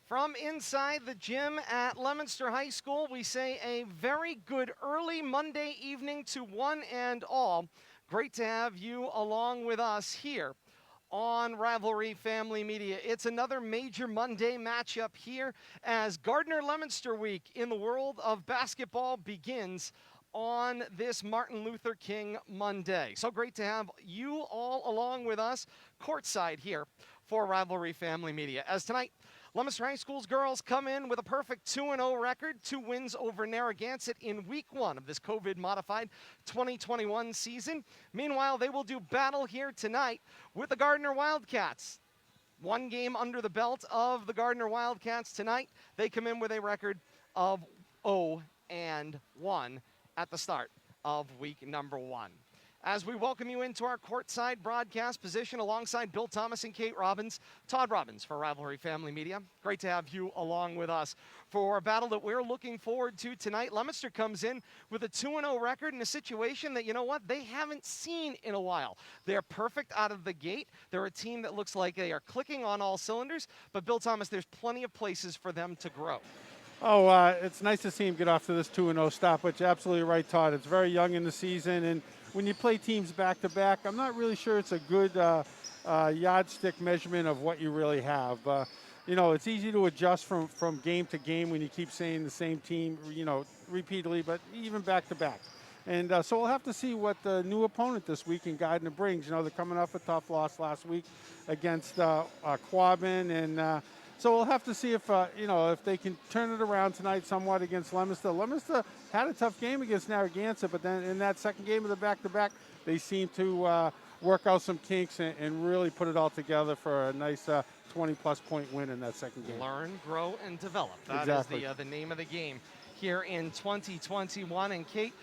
From inside the gym at Leominster High School, we say a very good early Monday evening to one and all. Great to have you along with us here on Rivalry Family Media. It's another major Monday matchup here as Gardner Leominster Week in the world of basketball begins on this Martin Luther King Monday. So great to have you all along with us courtside here for Rivalry Family Media. As tonight, Leominster High School's girls come in with a perfect 2-0 record, 2 wins over Narragansett in week 1 of this COVID-modified 2021 season. Meanwhile, they will do battle here tonight with the Gardner Wildcats. 1 game under the belt of the Gardner Wildcats tonight. They come in with a record of 0-1 at the start of week number 1. As we welcome you into our courtside broadcast position alongside Bill Thomas and Kate Robbins, Todd Robbins for Rivalry Family Media. Great to have you along with us for a battle that we're looking forward to tonight. Leominster comes in with a 2-0 record in a situation that, you know what, they haven't seen in a while. They're perfect out of the gate. They're a team that looks like they are clicking on all cylinders, but Bill Thomas, there's plenty of places for them to grow. It's nice to see him get off to this 2-0 stop, but you're absolutely right, Todd. It's very young in the season, and when you play teams back-to-back, I'm not really sure it's a good yardstick measurement of what you really have. It's easy to adjust from game to game when you keep saying the same team, repeatedly, but even back-to-back. And so we'll have to see what the new opponent this week in Gardner brings. They're coming off a tough loss last week against Quabbin, and so we'll have to see if they can turn it around tonight somewhat against Leominster. Leominster had a tough game against Narragansett, but then in that second game of the back-to-back, they seem to work out some kinks and really put it all together for a nice 20-plus point win in that second game. Learn, grow, and develop. That exactly. is the name of the game here in 2021. And Kate,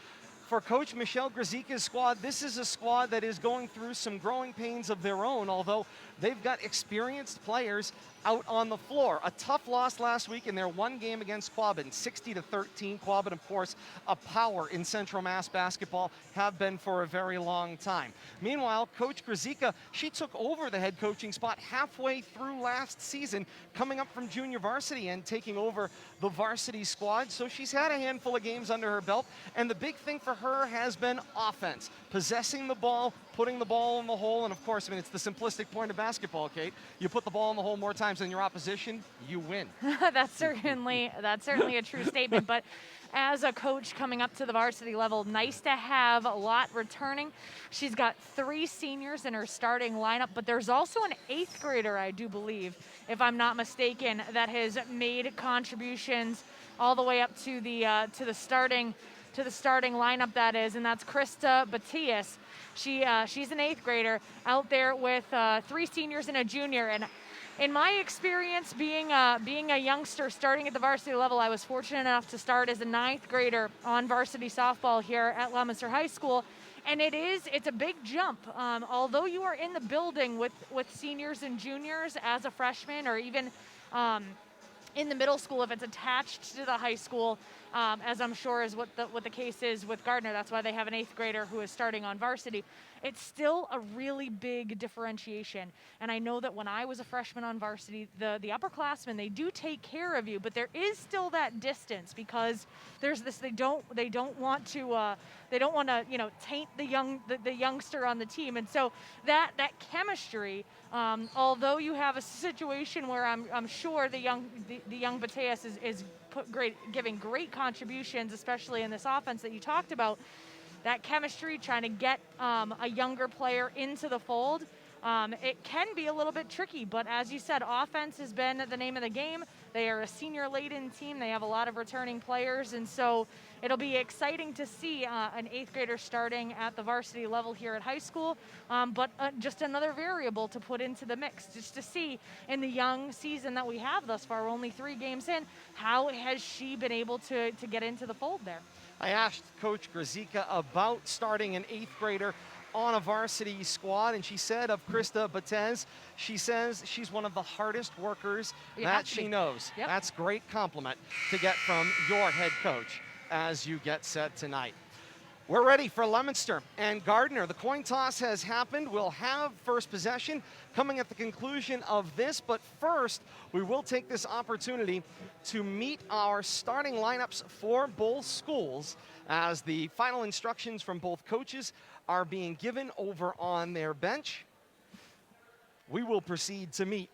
for Coach Michelle Grzyka's squad, this is a squad that is going through some growing pains of their own, although they've got experienced players out on the floor. A tough loss last week in their 1 game against Quabbin, 60-13. Quabbin, of course, a power in Central Mass basketball, have been for a very long time. Meanwhile, Coach Grzyka, she took over the head coaching spot halfway through last season, coming up from junior varsity and taking over the varsity squad. So she's had a handful of games under her belt, and the big thing for her has been offense, possessing the ball, putting the ball in the hole, and of course, it's the simplistic point of basketball, Kate. You put the ball in the hole more times than your opposition, you win. That's certainly a true statement. But as a coach coming up to the varsity level, nice to have a lot returning. She's got 3 seniors in her starting lineup, but there's also an 8th grader, I do believe, if I'm not mistaken, that has made contributions all the way up to the starting lineup, that is, and that's Krista Batias. She's an 8th grader out there with 3 seniors and a junior. And in my experience, being a youngster starting at the varsity level, I was fortunate enough to start as a 9th grader on varsity softball here at Leominster High School. And it's a big jump. Although you are in the building with seniors and juniors as a freshman, or even in the middle school if it's attached to the high school, as I'm sure is what the case is with Gardner. That's why they have an 8th grader who is starting on varsity. It's still a really big differentiation. And I know that when I was a freshman on varsity, the upperclassmen, they do take care of you, but there is still that distance because there's this, they don't want to taint the youngster on the team. And so that chemistry, although you have a situation where I'm sure the young Bateas is giving great contributions, especially in this offense that you talked about, that chemistry, trying to get a younger player into the fold, it can be a little bit tricky. But as you said, offense has been the name of the game. They are a senior-laden team. They have a lot of returning players, and so it'll be exciting to see an 8th grader starting at the varsity level here at high school, but just another variable to put into the mix, just to see in the young season that we have thus far, only 3 games in, how has she been able to get into the fold there? I asked Coach Grzyka about starting an 8th grader on a varsity squad, and she said of Krista Batez, she says she's one of the hardest workers that she knows. Yep. That's great compliment to get from your head coach as you get set tonight. We're ready for Leominster and Gardner. The coin toss has happened. We'll have first possession coming at the conclusion of this, but first we will take this opportunity to meet our starting lineups for both schools as the final instructions from both coaches are being given over on their bench. We will proceed to meet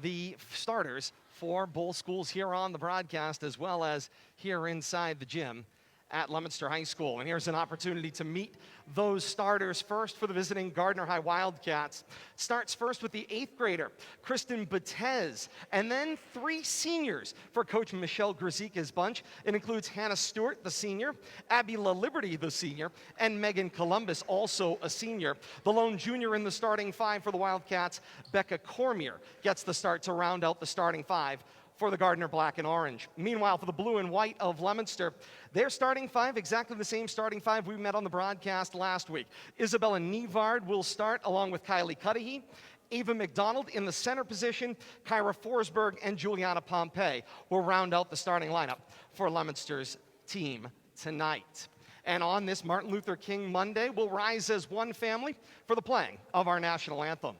the starters for both schools here on the broadcast as well as here inside the gym at Leominster High School. And here's an opportunity to meet those starters first for the visiting Gardner High Wildcats. Starts first with the 8th grader, Kristen Batez, and then 3 seniors for Coach Michelle Grzyka's bunch. It includes Hannah Stewart, the senior, Abby LaLiberty, the senior, and Megan Columbus, also a senior. The lone junior in the starting 5 for the Wildcats, Becca Cormier, gets the start to round out the starting 5 for the Gardner Black and Orange. Meanwhile, for the Blue and White of Leominster, their starting 5, exactly the same starting 5 we met on the broadcast last week. Isabella Nevard will start along with Kylie Cudahy. Ava McDonald in the center position. Kyra Forsberg and Juliana Pompey will round out the starting lineup for Leominster's team tonight. And on this Martin Luther King Monday, we'll rise as one family for the playing of our national anthem.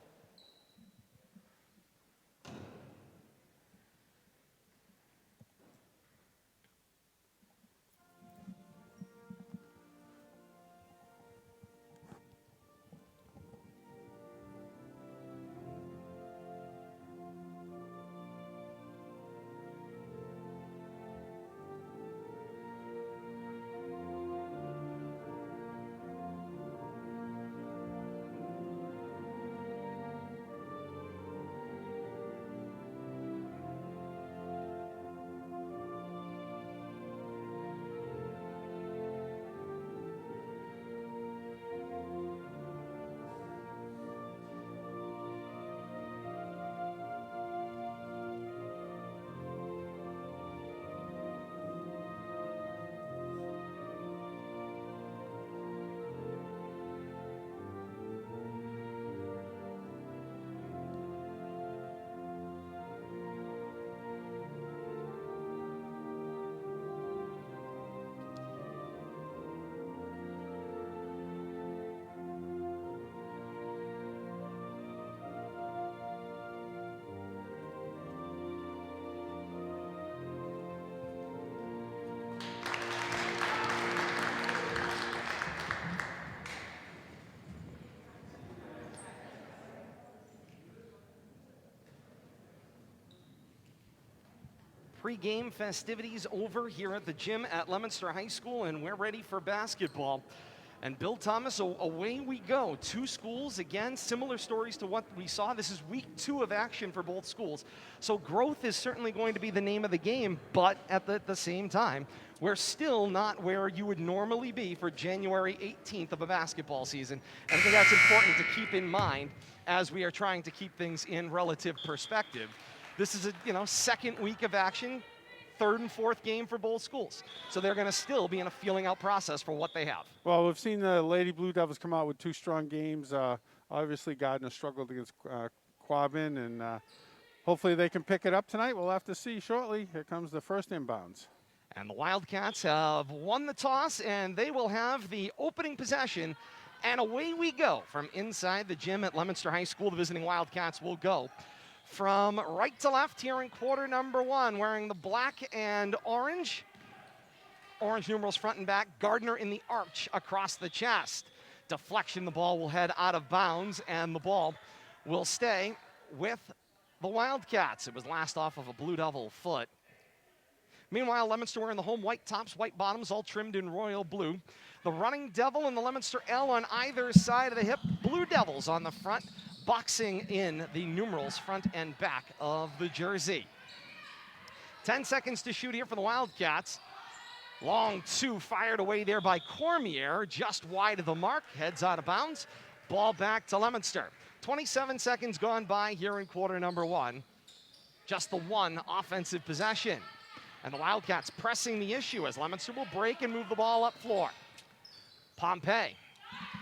Pre-game festivities over here at the gym at Leominster High School, and we're ready for basketball. And Bill Thomas, away we go. 2 schools, again, similar stories to what we saw. This is week 2 of action for both schools. So growth is certainly going to be the name of the game, but at the same time, we're still not where you would normally be for January 18th of a basketball season. And I think that's important to keep in mind as we are trying to keep things in relative perspective. This is a second week of action, 3rd and 4th game for both schools. So they're going to still be in a feeling out process for what they have. Well, we've seen the Lady Blue Devils come out with 2 strong games. Obviously, Gardner struggled against Quabbin, and hopefully they can pick it up tonight. We'll have to see shortly. Here comes the first inbounds. And the Wildcats have won the toss, and they will have the opening possession. And away we go from inside the gym at Leominster High School. The visiting Wildcats will go from right to left here in quarter number 1, wearing the black and orange. Orange numerals front and back. Gardner in the arch across the chest. Deflection, the ball will head out of bounds, and the ball will stay with the Wildcats. It was last off of a Blue Devil foot. Meanwhile, Leominster wearing the home white tops, white bottoms, all trimmed in royal blue. The running Devil and the Leominster L on either side of the hip. Blue Devils on the front, boxing in the numerals front and back of the jersey. 10 seconds to shoot here for the Wildcats. Long two fired away there by Cormier, just wide of the mark, heads out of bounds. Ball back to Leominster. 27 seconds gone by here in quarter number one. Just the one offensive possession. And the Wildcats pressing the issue as Leominster will break and move the ball up floor. Pompey,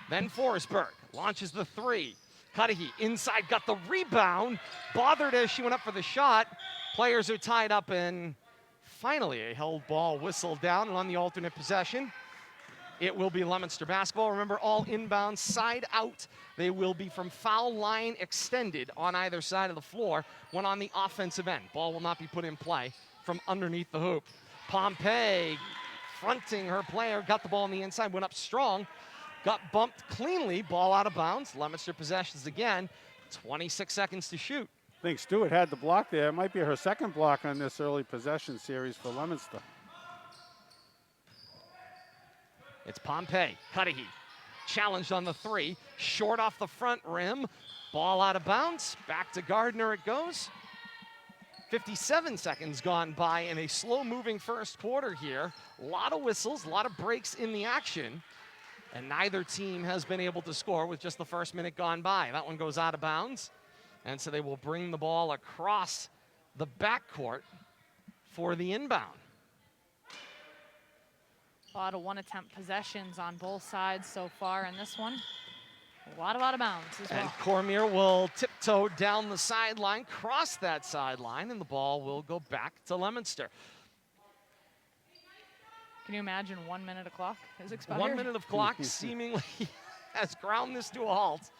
then Forsberg, launches the three. Cudahy inside, got the rebound. Bothered as she went up for the shot. Players are tied up, and finally a held ball whistled down, and on the alternate possession, it will be Leominster basketball. Remember, all inbounds side out. They will be from foul line extended on either side of the floor when on the offensive end. Ball will not be put in play from underneath the hoop. Pompey fronting her player, got the ball on the inside, went up strong, got bumped cleanly, ball out of bounds. Leominster possessions again, 26 seconds to shoot. I think Stewart had the block there. It might be her second block on this early possession series for Leominster. It's Pompey, Cudahy, challenged on the three, short off the front rim, ball out of bounds, back to Gardner it goes. 57 seconds gone by in a slow-moving first quarter here. A lot of whistles, a lot of breaks in the action, and neither team has been able to score with just the first minute gone by. That one goes out of bounds, and so they will bring the ball across the backcourt for the inbound. A lot of one-attempt possessions on both sides so far in this one. A lot of out of bounds as well. And Cormier will tiptoe down the sideline, cross that sideline, and the ball will go back to Leominster. Can you imagine 1 minute of clock is expired? 1 minute of clock seemingly has ground this to a halt.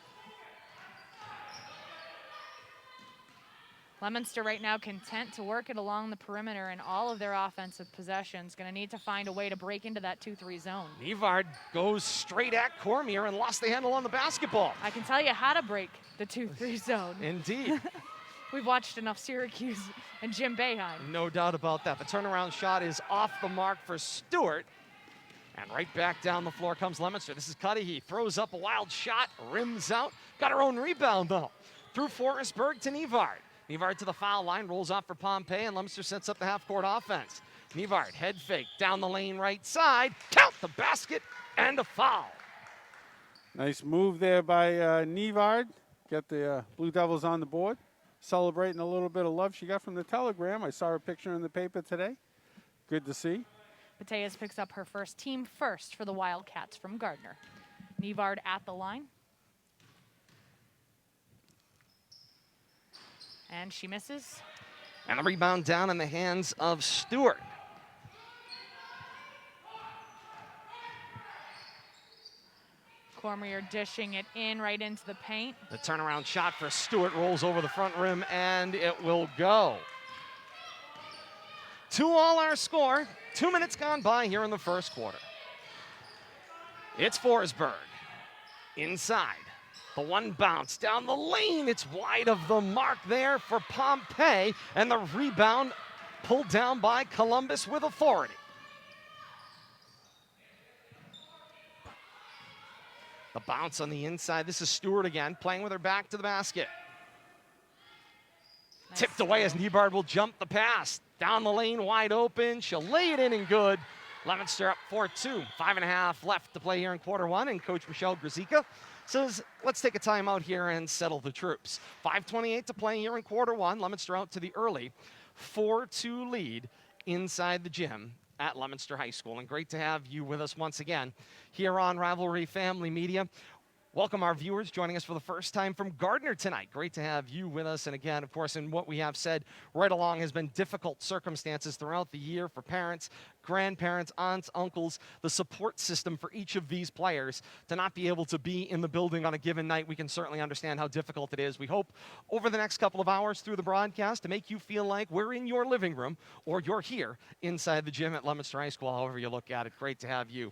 Leominster right now content to work it along the perimeter in all of their offensive possessions. Going to need to find a way to break into that 2-3 zone. Nevard goes straight at Cormier and lost the handle on the basketball. I can tell you how to break the 2-3 zone. Indeed. We've watched enough Syracuse and Jim Boeheim. No doubt about that. The turnaround shot is off the mark for Stewart. And right back down the floor comes Leominster. This is Cudahy. Throws up a wild shot, rims out. Got her own rebound, though. Through Forsberg to Nevard. Nevard to the foul line, rolls off for Pompey, and Leominster sets up the half-court offense. Nevard, head fake, down the lane right side. Count the basket, and a foul. Nice move there by Nevard. Get the Blue Devils on the board. Celebrating a little bit of love she got from the Telegram. I saw her picture in the paper today. Good to see. Mateas picks up her first team first for the Wildcats from Gardner. Nevard at the line. And she misses. And the rebound down in the hands of Stewart. Cormier dishing it in right into the paint. The turnaround shot for Stewart rolls over the front rim, and it will go. 2-all our score. 2 minutes gone by here in the first quarter. It's Forsberg. Inside. The one bounce down the lane. It's wide of the mark there for Pompey, and the rebound pulled down by Columbus with authority. The bounce on the inside. This is Stewart again, playing with her back to the basket. Nice. Tipped away as Nevard will jump the pass. Down the lane, wide open. She'll lay it in and good. Leominster up 4-2. 5.5 left to play here in quarter one, and Coach Michelle Grzyka says, let's take a timeout here and settle the troops. 5:28 to play here in quarter one. Leominster out to the early 4-2 lead inside the gym at Leominster High School. And great to have you with us once again here on Rivalry Family Media. Welcome our viewers joining us for the first time from Gardner tonight. Great to have you with us. And again, of course, in what we have said right along has been difficult circumstances throughout the year for parents, grandparents, aunts, uncles, the support system for each of these players to not be able to be in the building on a given night. We can certainly understand how difficult it is. We hope over the next couple of hours through the broadcast to make you feel like we're in your living room or you're here inside the gym at Leominster High School, however you look at it. Great to have you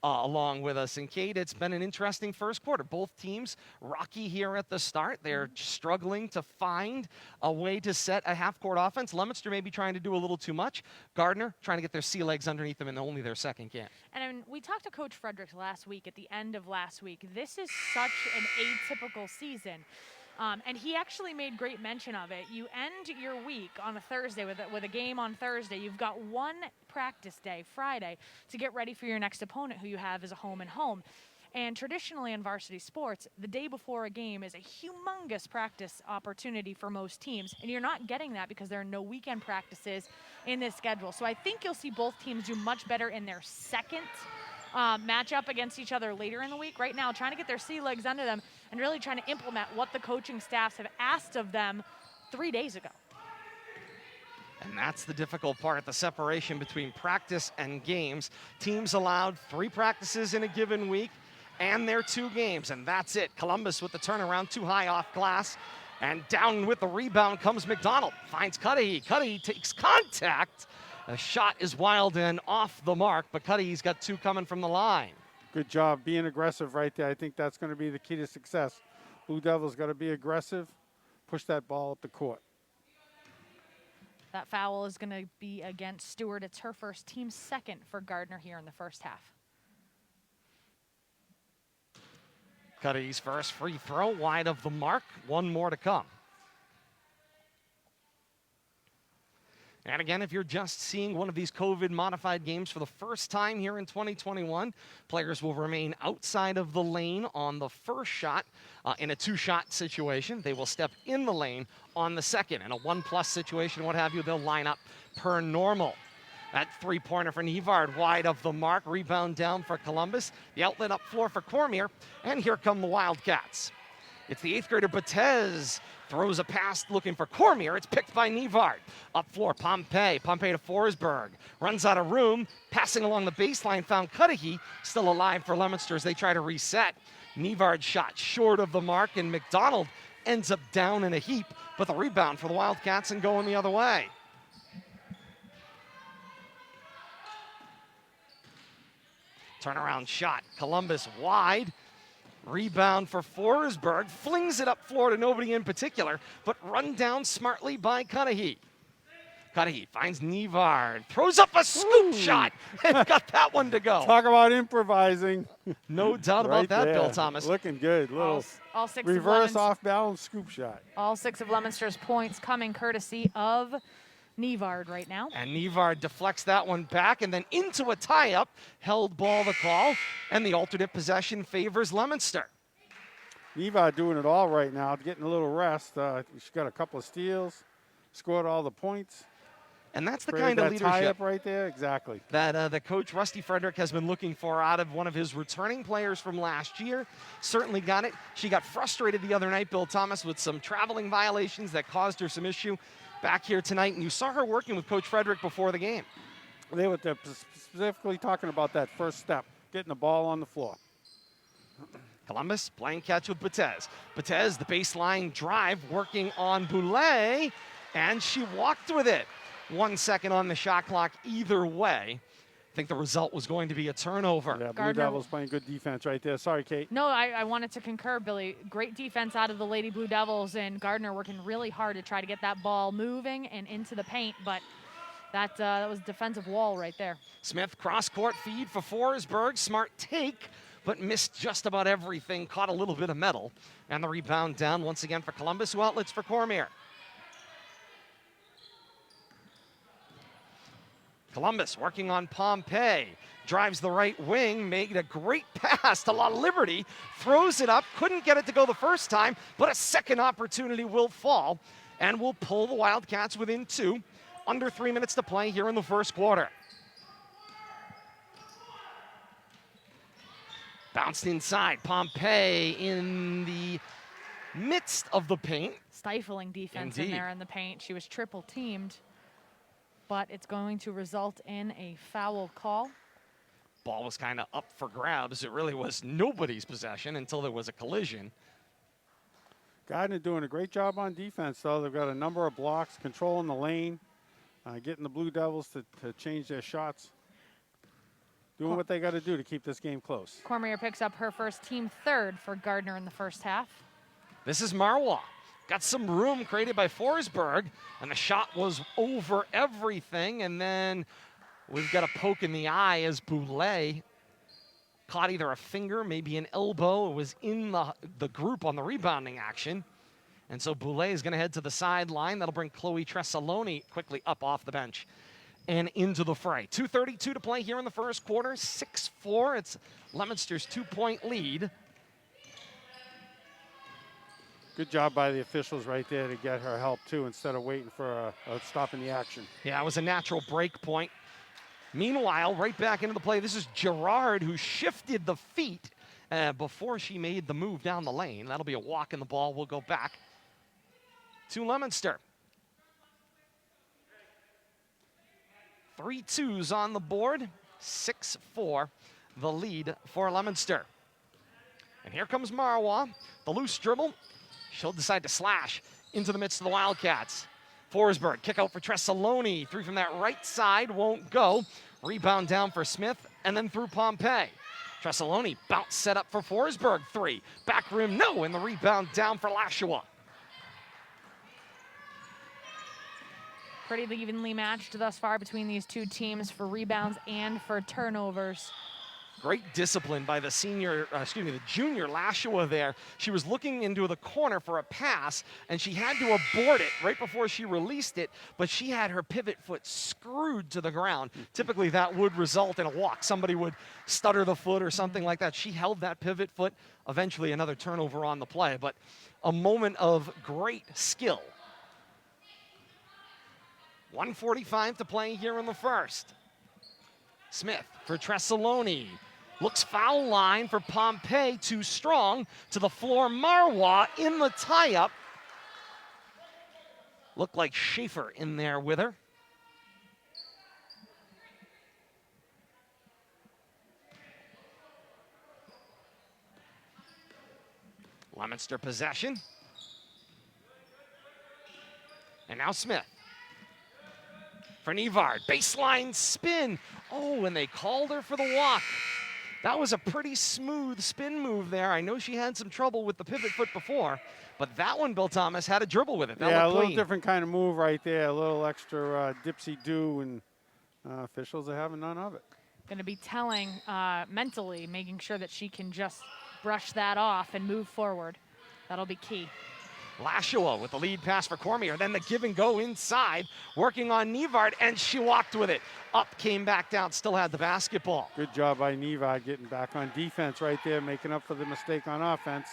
along with us. And Kate, it's been an interesting first quarter. Both teams rocky here at the start. They're struggling to find a way to set a half-court offense. Leominster may be trying to do a little too much. Gardner trying to get their sea legs underneath them in only their second game. And we talked to Coach Fredericks last week, at the end of last week. This is such an atypical season. And he actually made great mention of it. You end your week on a Thursday with a game on Thursday. You've got one practice day, Friday, to get ready for your next opponent who you have as a home and home. And traditionally in varsity sports, the day before a game is a humongous practice opportunity for most teams. And you're not getting that because there are no weekend practices in this schedule. So I think you'll see both teams do much better in their second matchup against each other later in the week. Right now, trying to get their sea legs under them and really trying to implement what the coaching staffs have asked of them 3 days ago. And that's the difficult part, the separation between practice and games. Teams allowed 3 practices in a given week and their 2 games, and that's it. Columbus with the turnaround, too high off glass, and down with the rebound comes McDonald. Finds Cudahy. Cudahy takes contact. The shot is wild and off the mark, but Cudahy's got 2 coming from the line. Good job being aggressive right there. I think that's going to be the key to success. Blue Devils got to be aggressive, push that ball up the court. That foul is going to be against Stewart. It's her first, team second for Gardner here in the first half. Cudahy's first free throw, wide of the mark. 1 more to come. And again, if you're just seeing one of these COVID-modified games for the first time here in 2021, players will remain outside of the lane on the first shot. In a 2-shot situation, they will step in the lane on the second. In a 1+ situation, what have you, they'll line up per normal. That 3-pointer for Nevard, wide of the mark. Rebound down for Columbus. The outlet up floor for Cormier. And here come the Wildcats. It's the 8th grader Batez. Throws a pass looking for Cormier. It's picked by Nevard. Up floor, Pompey. Pompey to Forsberg. Runs out of room. Passing along the baseline, found Cudahy. Still alive for Leominster as they try to reset. Nevard shot short of the mark, and McDonald ends up down in a heap. But the rebound for the Wildcats and going the other way. Turnaround shot. Columbus wide. Rebound for Forsberg. Flings it up floor to nobody in particular, but run down smartly by Cudahy. Cudahy finds Nevard. Throws up a scoop shot and got that one to go. Talk about improvising. No doubt about that, there. Bill Thomas. Looking good. Little All 6 reverse of off-balance scoop shot. All 6 of Leominster's points coming courtesy of Nevard right now. And Nevard deflects that one back and then into a tie-up. Held ball the call, and the alternate possession favors Leominster. Nevard doing it all right now, getting a little rest. She's got a couple of steals, scored all the points. And that's the Created kind of that leadership tie-up right there, exactly. that the coach, Rusty Frederick, has been looking for out of one of his returning players from last year. Certainly got it. She got frustrated the other night, Bill Thomas, with some traveling violations that caused her some issue back here tonight. And you saw her working with Coach Frederick before the game. They were specifically talking about that first step, getting the ball on the floor. Columbus playing catch with Batez. Batez, the baseline drive, working on Boulay, and she walked with it. 1 second on the shot clock either way. I think the result was going to be a turnover. Yeah, Blue Gardner Devils playing good defense right there. Sorry, Kate. No, I wanted to concur, Billy. Great defense out of the Lady Blue Devils, and Gardner working really hard to try to get that ball moving and into the paint, but that was a defensive wall right there. Smith, cross-court feed for Forsberg. Smart take, but missed just about everything. Caught a little bit of metal. And the rebound down once again for Columbus, who outlets for Cormier. Columbus working on Pompey. Drives the right wing, made a great pass to La Liberty. Throws it up, couldn't get it to go the first time, but a second opportunity will fall and will pull the Wildcats within 2. Under 3 minutes to play here in the first quarter. Bounced inside. Pompey in the midst of the paint. Stifling defense Indeed. in there in the paint. She was triple teamed, but it's going to result in a foul call. Ball was kind of up for grabs. It really was nobody's possession until there was a collision. Gardner doing a great job on defense, though. They've got a number of blocks, controlling the lane, getting the Blue Devils to change their shots. Doing what they got to do to keep this game close. Cormier picks up her first, team third for Gardner in the first half. This is Marwa. Got some room created by Forsberg, and the shot was over everything. And then we've got a poke in the eye as Boulay caught either a finger, maybe an elbow. It was in the group on the rebounding action. And so Boulay is going to head to the sideline. That'll bring Chloe Tresaloni quickly up off the bench and into the fray. 2:32 to play here in the first quarter. 6-4. It's Leominster's 2-point lead. Good job by the officials right there to get her help, too, instead of waiting for a stop in the action. Yeah, it was a natural break point. Meanwhile, right back into the play, this is Gerard who shifted the feet before she made the move down the lane. That'll be a walk, and the ball will go back to Leominster. 3 twos on the board, 6-4, the lead for Leominster. And here comes Marwa, the loose dribble. She'll decide to slash into the midst of the Wildcats. Forsberg, kick out for Tresaloni. 3 from that right side, won't go. Rebound down for Smith, and then through Pompey. Tresaloni, bounce set up for Forsberg. 3, back rim, no, and the rebound down for Lashua. Pretty evenly matched thus far between these two teams for rebounds and for turnovers. Great discipline by the junior Lashua there. She was looking into the corner for a pass, and she had to abort it right before she released it, but she had her pivot foot screwed to the ground. Typically, that would result in a walk. Somebody would stutter the foot or something like that. She held that pivot foot, eventually another turnover on the play, but a moment of great skill. 1:45 to play here in the first. Smith for Tresaloni. Looks foul line for Pompey, too strong. To the floor, Marwa in the tie-up. Looked like Schaefer in there with her. Leominster possession. And now Smith. For Nevard, baseline spin. Oh, and they called her for the walk. That was a pretty smooth spin move there. I know she had some trouble with the pivot foot before, but that one, Bill Thomas, had a dribble with it. That yeah, a little clean. different kind of move right there. A little extra dipsy-do, and officials are having none of it. Going to be telling mentally, making sure that she can just brush that off and move forward. That'll be key. Lashua with the lead pass for Cormier. Then the give and go inside, working on Nevard, and she walked with it. Up, came back down, still had the basketball. Good job by Nevard getting back on defense right there, making up for the mistake on offense.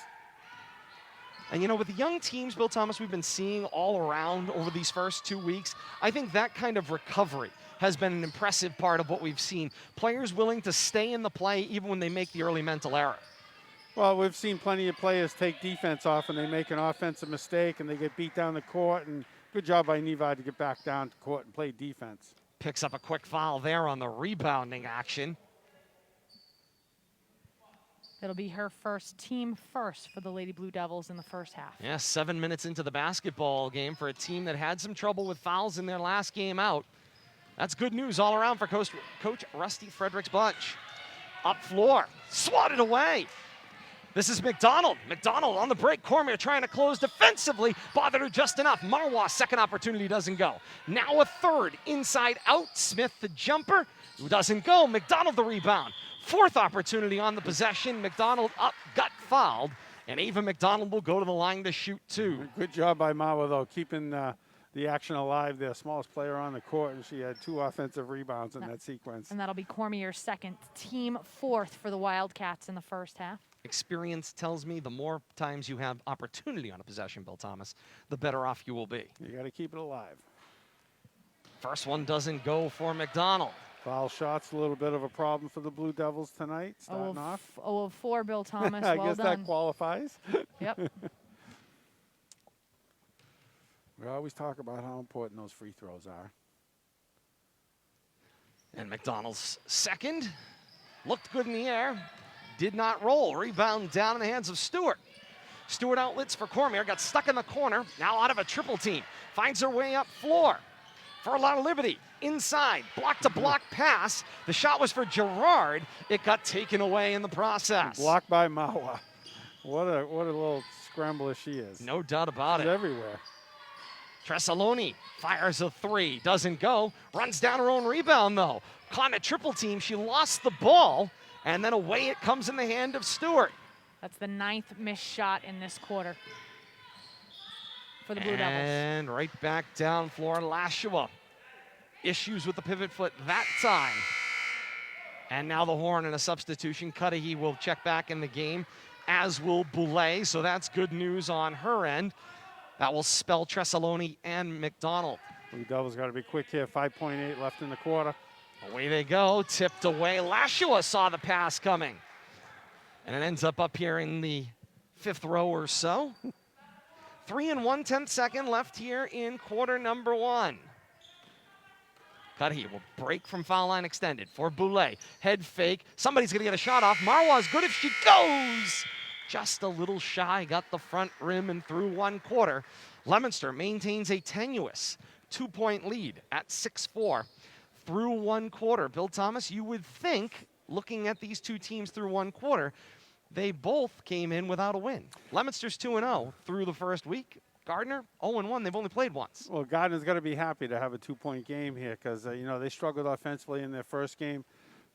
And you know, with the young teams, Bill Thomas, we've been seeing all around over these first 2 weeks, I think that kind of recovery has been an impressive part of what we've seen. Players willing to stay in the play even when they make the early mental error. Well, we've seen plenty of players take defense off and they make an offensive mistake and they get beat down the court, and good job by Nevard to get back down to court and play defense. Picks up a quick foul there on the rebounding action. It'll be her first, team first for the Lady Blue Devils in the first half. Yeah, 7 minutes into the basketball game for a team that had some trouble with fouls in their last game out. That's good news all around for Coach Rusty Frederick's bunch. Up floor, swatted away. This is McDonald. McDonald on the break. Cormier trying to close defensively. Bothered her just enough. Marwa, second opportunity, doesn't go. Now a third. Inside out. Smith the jumper. Doesn't go. McDonald the rebound. Fourth opportunity on the possession. McDonald up, got fouled. And Ava McDonald will go to the line to shoot 2. Good job by Marwa, though, keeping the action alive there. Smallest player on the court, and she had 2 offensive rebounds in that sequence. And that'll be Cormier's second, team fourth for the Wildcats in the first half. Experience tells me the more times you have opportunity on a possession, Bill Thomas, the better off you will be. You got to keep it alive. First one doesn't go for McDonald. Foul shots, a little bit of a problem for the Blue Devils tonight, starting off. 0 of 4, Bill Thomas. I well guess done. that qualifies. Yep. We always talk about how important those free throws are. And McDonald's second. Looked good in the air. Did not roll. Rebound down in the hands of Stewart. Stewart outlets for Cormier. Got stuck in the corner. Now out of a triple team. Finds her way up floor. For a lot of liberty. Inside. Block-to-block pass. The shot was for Gerard. It got taken away in the process. Blocked by Marwa. What a little scrambler she is. No doubt about She's it. everywhere. Tresaloni fires a 3. Doesn't go. Runs down her own rebound, though. Caught in a triple team. She lost the ball. And then away it comes in the hand of Stewart. That's the 9th missed shot in this quarter. for the Blue Devils. And right back down floor, Lashua. Issues with the pivot foot that time. And now the horn and a substitution. Cudahy will check back in the game, as will Boulay, so that's good news on her end. That will spell Tresaloni and McDonald. Blue Devils got to be quick here. 5.8 left in the quarter. Away they go, tipped away. Lashua saw the pass coming. And it ends up here in the 5th row or so. 3 1/10 second left here in quarter number 1. Cudahy will break from foul line extended for Boulay. Head fake. Somebody's going to get a shot off. Marwa's good if she goes. Just a little shy. Got the front rim and through 1 quarter. Leominster maintains a tenuous 2-point lead at 6-4 through 1 quarter. Bill Thomas, you would think, looking at these two teams through 1 quarter, they both came in without a win. Leominster's 2-0 through the first week. Gardner, 0-1. They've only played once. Well, Gardner's got to be happy to have a 2-point game here because, they struggled offensively in their first game.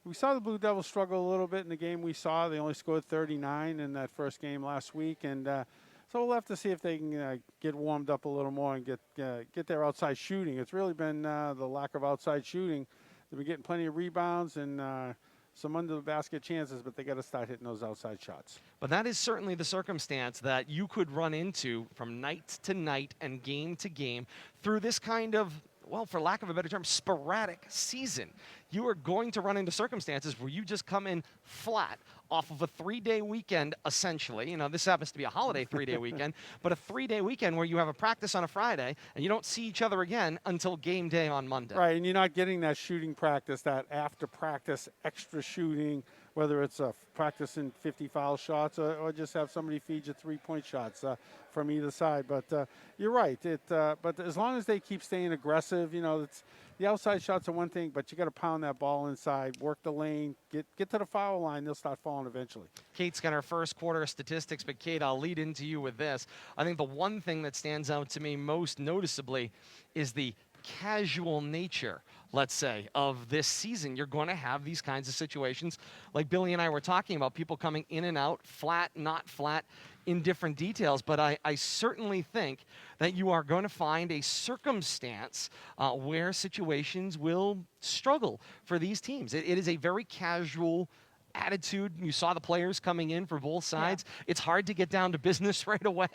We saw the Blue Devils struggle a little bit in the game we saw. They only scored 39 in that first game last week. And so we'll have to see if they can get warmed up a little more and get their outside shooting. It's really been the lack of outside shooting. They've been getting plenty of rebounds and some under the basket chances, but they got to start hitting those outside shots. But that is certainly the circumstance that you could run into from night to night and game to game through this kind of, well, for lack of a better term, sporadic season. You are going to run into circumstances where you just come in flat off of a 3-day weekend, essentially. This happens to be a holiday 3-day weekend, but a 3-day weekend where you have a practice on a Friday and you don't see each other again until game day on Monday. Right, and you're not getting that shooting practice, that after practice extra shooting, whether it's practicing 50 foul shots or just have somebody feed you 3-point shots from either side. But you're right. But as long as they keep staying aggressive, the outside shots are one thing, but you got to pound that ball inside, work the lane, get to the foul line. They'll start falling eventually. Kate's got her first quarter statistics, but Kate, I'll lead into you with this. I think the one thing that stands out to me most noticeably is the casual nature, let's say, of this season. You're going to have these kinds of situations like Billy and I were talking about, people coming in and out, flat, not flat, in different details, but I certainly think that you are going to find a circumstance where situations will struggle for these teams. It is a very casual attitude. You saw the players coming in for both sides. Yeah. It's hard to get down to business right away.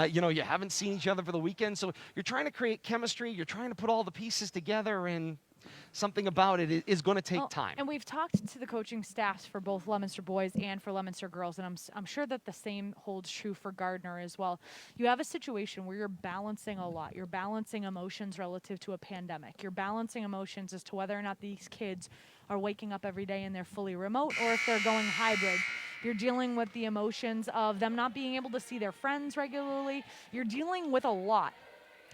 You haven't seen each other for the weekend, so you're trying to create chemistry. You're trying to put all the pieces together, and something about it is going to take time. And we've talked to the coaching staffs for both Leominster boys and for Leominster girls, and I'm sure that the same holds true for Gardner as well. You have a situation where you're balancing a lot. You're balancing emotions relative to a pandemic. You're balancing emotions as to whether or not these kids are waking up every day and they're fully remote or if they're going hybrid. You're dealing with the emotions of them not being able to see their friends regularly. You're dealing with a lot.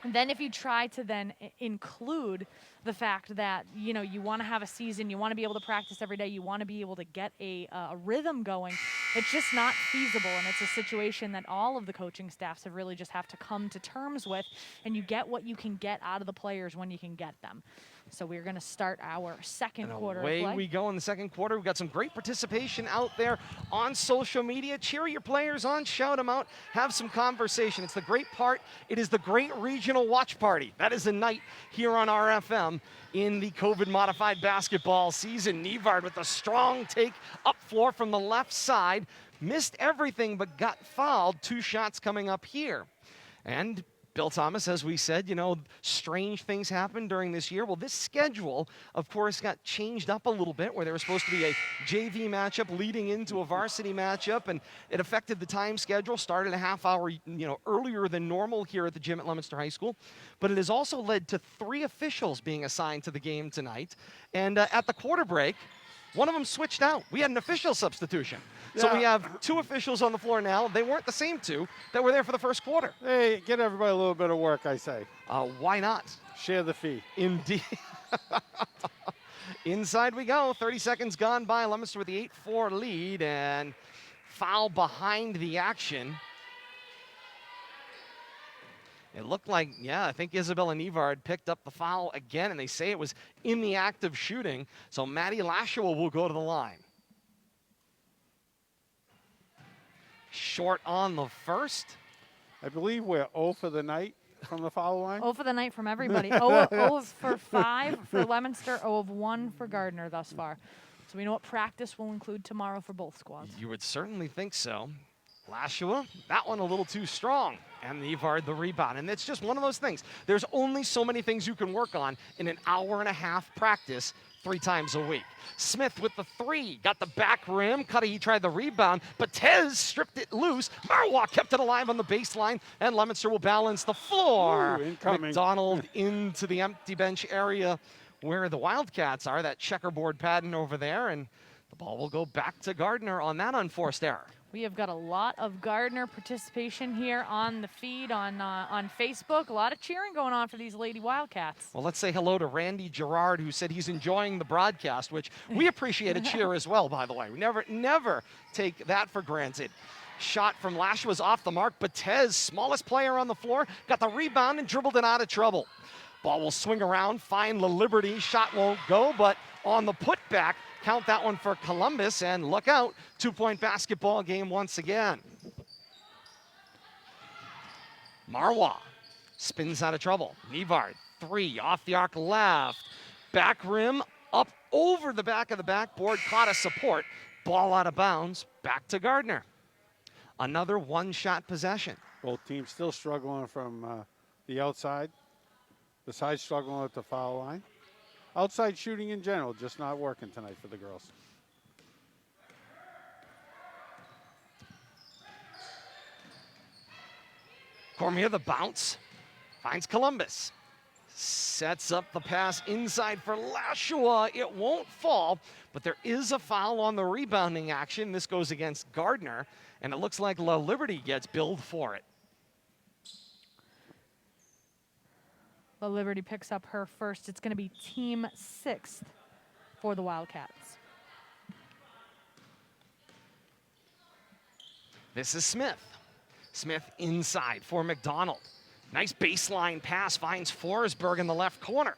And then if you try to then include the fact that, you want to have a season, you want to be able to practice every day, you want to be able to get a rhythm going, it's just not feasible. And it's a situation that all of the coaching staffs have really just have to come to terms with, and you get what you can get out of the players when you can get them. So we're going to start our second quarter of play. Away we go in the second quarter. We've got some great participation out there on social media. Cheer your players on, shout them out, have some conversation. It's the great part. It is the great regional watch party. That is the night here on RFM in the COVID-modified basketball season. Nevard with a strong take up floor from the left side. Missed everything but got fouled. 2 shots coming up here. And Bill Thomas, as we said, strange things happened during this year. Well, this schedule, of course, got changed up a little bit where there was supposed to be a JV matchup leading into a varsity matchup, and it affected the time schedule, started a half hour, earlier than normal here at the gym at Leominster High School. But it has also led to 3 officials being assigned to the game tonight. And at the quarter break, one of them switched out. We had an official substitution. So we have 2 officials on the floor now. They weren't the same 2 that were there for the first quarter. Hey, get everybody a little bit of work, I say. Why not? Share the fee. Indeed. Inside we go. 30 seconds gone by. Leominster with the 8-4 lead, and foul behind the action. It looked like, I think Isabella Nevard picked up the foul again, and they say it was in the act of shooting. So Maddie Lashua will go to the line. Short on the first. I believe we're 0 for the night from the foul line. 0 for the night from everybody. 0 for 5 for Leominster, 0 of 1 for Gardner thus far. So we know what practice will include tomorrow for both squads. You would certainly think so. Lashua, that one a little too strong. And Nevard the rebound. And it's just one of those things. There's only so many things you can work on in an hour and a half practice 3 times a week. Smith with the 3, got the back rim. Cudahy tried the rebound, but Tez stripped it loose. Mid-Wach kept it alive on the baseline, and Leominster will balance the floor. Ooh, incoming. McDonald into the empty bench area where the Wildcats are, that checkerboard pattern over there, and the ball will go back to Gardner on that unforced error. We have got a lot of Gardner participation here on the feed on Facebook. A lot of cheering going on for these Lady Wildcats. Well, let's say hello to Randy Gerard, who said he's enjoying the broadcast, which we appreciate a cheer as well, by the way. We never take that for granted. Shot from Lash was off the mark, but Tez, smallest player on the floor, got the rebound and dribbled it out of trouble. Ball will swing around, find La Liberty. Shot won't go, but on the putback, count that one for Columbus, and look out, 2-point basketball game once again. Marwa spins out of trouble. Nevard, 3, off the arc left. Back rim, up over the back of the backboard, caught a support. Ball out of bounds, back to Gardner. Another one-shot possession. Both teams still struggling from the outside. The side struggling at the foul line. Outside shooting in general, just not working tonight for the girls. Cormier, the bounce, finds Columbus. Sets up the pass inside for Lashua. It won't fall, but there is a foul on the rebounding action. This goes against Gardner, and it looks like La Liberty gets billed for it. La Liberty picks up her first. It's going to be team 6th for the Wildcats. This is Smith. Smith inside for McDonald. Nice baseline pass, finds Forsberg in the left corner.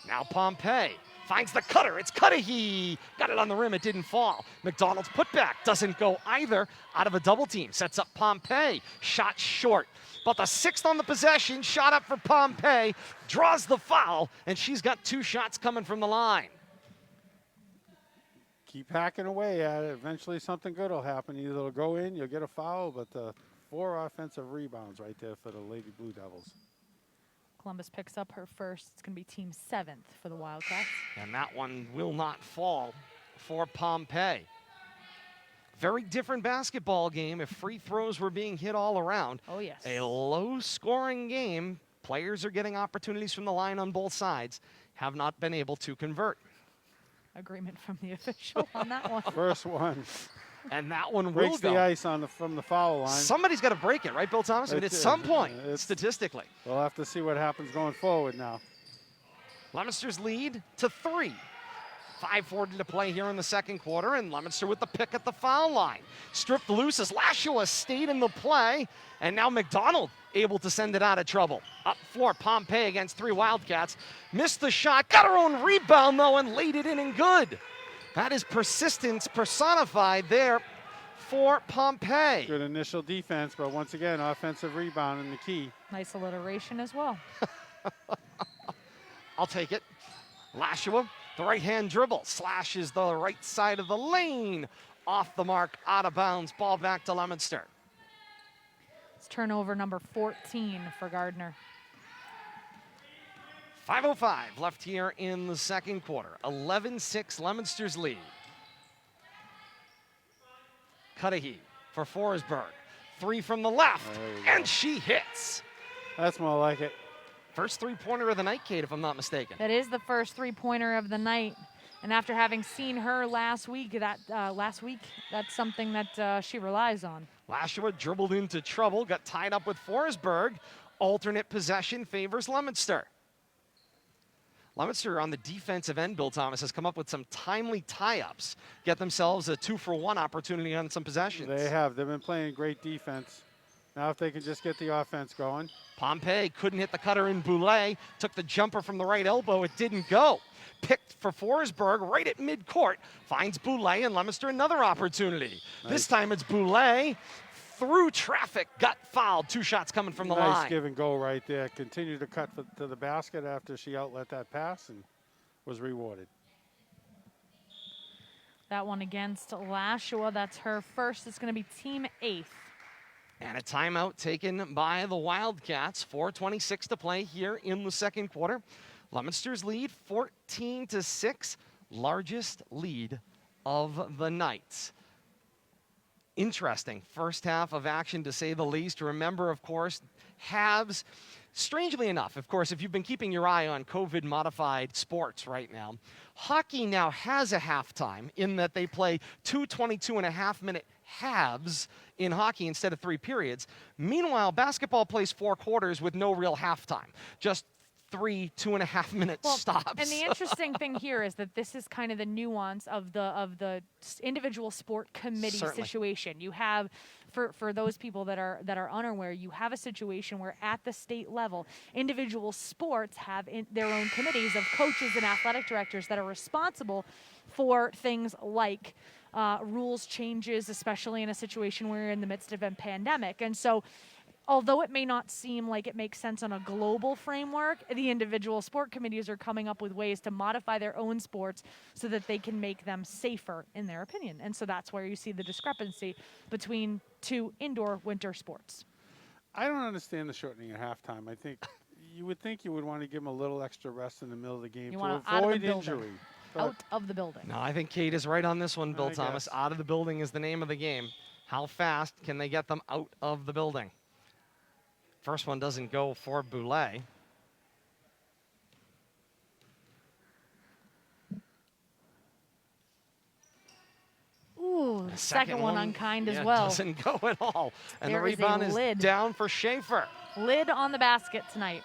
Now Pompey finds the cutter. It's Cudahy. Got it on the rim. It didn't fall. McDonald's putback doesn't go either. Out of a double team. Sets up Pompey. Shot short. But the 6th on the possession. Shot up for Pompey. Draws the foul. And she's got 2 shots coming from the line. Keep hacking away at it. Eventually something good will happen. Either it'll go in, you'll get a foul, but 4 offensive rebounds right there for the Lady Blue Devils. Columbus picks up her first. It's going to be team 7th for the Wildcats. And that one will not fall for Pompey. Very different basketball game if free throws were being hit all around. Oh, yes. A low-scoring game. Players are getting opportunities from the line on both sides. Have not been able to convert. Agreement from the official on that one. First one. And that one will Breaks go. the ice from the foul line. Somebody's got to break it, right, Bill Thomas? I mean, at some point, statistically. We'll have to see what happens going forward now. Leominster's lead to 3. 5:40 to play here in the second quarter, and Leominster with the pick at the foul line. Stripped loose as Lashua stayed in the play, and now McDonald able to send it out of trouble. Up floor, Pompey against 3 Wildcats. Missed the shot, got her own rebound, though, and laid it in and good. That is persistence personified there for Pompey. Good initial defense, but once again, offensive rebound in the key. Nice alliteration as well. I'll take it. Lashua, the right-hand dribble, slashes the right side of the lane. Off the mark, out of bounds, ball back to Leominster. It's turnover number 14 for Gardner. 5:05 left here in the second quarter. 11-6 Leominster's lead. Cudahy for Forsberg. 3 from the left, and she hits. That's more like it. First 3-pointer of the night, Kate, if I'm not mistaken. That is the first 3-pointer of the night. And after having seen her last week, that's something that she relies on. Lashua dribbled into trouble, got tied up with Forsberg. Alternate possession favors Leominster. Leominster on the defensive end, Bill Thomas, has come up with some timely tie-ups, get themselves a 2-for-1 opportunity on some possessions. They have. They've been playing great defense. Now if they can just get the offense going. Pompey couldn't hit the cutter in Boulay, took the jumper from the right elbow, it didn't go. Picked for Forsberg right at midcourt, finds Boulay, and Leominster another opportunity. Nice. This time it's Boulay, through traffic, got fouled. 2 shots coming from the line. Nice give and go right there. Continued to cut to the basket after she outlet that pass and was rewarded. That one against Lashua. That's her first. It's going to be team 8th. And a timeout taken by the Wildcats. 4:26 to play here in the second quarter. Leominster's lead 14-6, largest lead of the night. Interesting first half of action, to say the least. Remember, of course, halves. Strangely enough, of course, if you've been keeping your eye on COVID-modified sports right now, hockey now has a halftime in that they play 2 22.5-minute halves in hockey instead of 3 periods. Meanwhile, basketball plays 4 quarters with no real halftime, just 3 2.5-minute stops. And the interesting thing here is that this is kind of the nuance of the individual sport committee situation. You have, for those people that are unaware, you have a situation where at the state level, individual sports have their own committees of coaches and athletic directors that are responsible for things like rules changes, especially in a situation where you're in the midst of a pandemic. And so, although it may not seem like it makes sense on a global framework, the individual sport committees are coming up with ways to modify their own sports so that they can make them safer, in their opinion. And so that's where you see the discrepancy between 2 indoor winter sports. I don't understand the shortening at halftime. I think you would want to give them a little extra rest in the middle of the game to avoid injury. Out of the building. No, I think Kate is right on this one, Bill Thomas. Out of the building is the name of the game. How fast can they get them out of the building? First one doesn't go for Boulay. Ooh, the second one unkind as well. Doesn't go at all. And there the rebound is down for Schaefer. Lid on the basket tonight.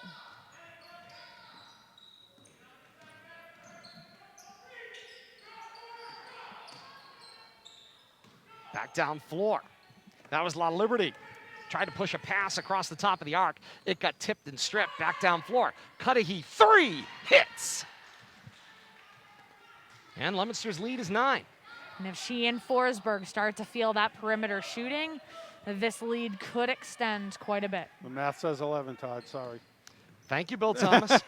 Back down floor. That was La Liberty. Tried to push a pass across the top of the arc. It got tipped and stripped. Back down floor. Cudahy, 3 hits. And Leominster's lead is 9. And if she and Forsberg start to feel that perimeter shooting, this lead could extend quite a bit. The math says 11, Todd. Sorry. Thank you, Bill Thomas.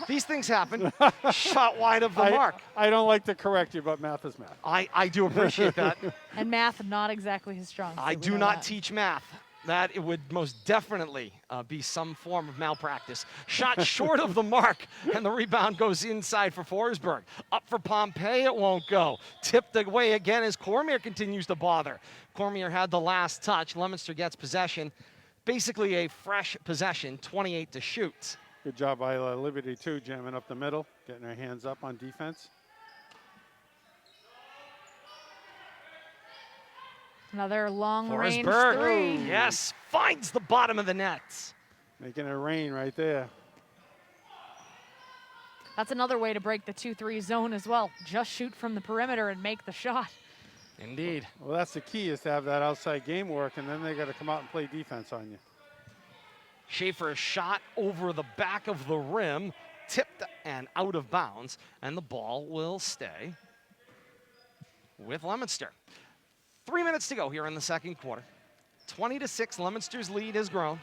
These things happen. Shot wide of the mark. I don't like to correct you, but math is math. I do appreciate that. And math, not exactly his strong suit. I do not teach math. That it would most definitely be some form of malpractice. Shot short of the mark, and the rebound goes inside for Forsberg. Up for Pompey, it won't go. Tipped away again as Cormier continues to bother. Cormier had the last touch. Leominster gets possession. Basically a fresh possession, 28 to shoot. Good job by Liberty, too, jamming up the middle, getting her hands up on defense. Another long-range Forsberg, 3. yes, finds the bottom of the net. Making it rain right there. That's another way to break the 2-3 zone as well. Just shoot from the perimeter and make the shot. Indeed. Well, that's the key, is to have that outside game work, and then they got to come out and play defense on you. Schaefer shot over the back of the rim, tipped and out of bounds, and the ball will stay with Leominster. 3 minutes to go here in the second quarter. 20-6, Leominster's lead has grown.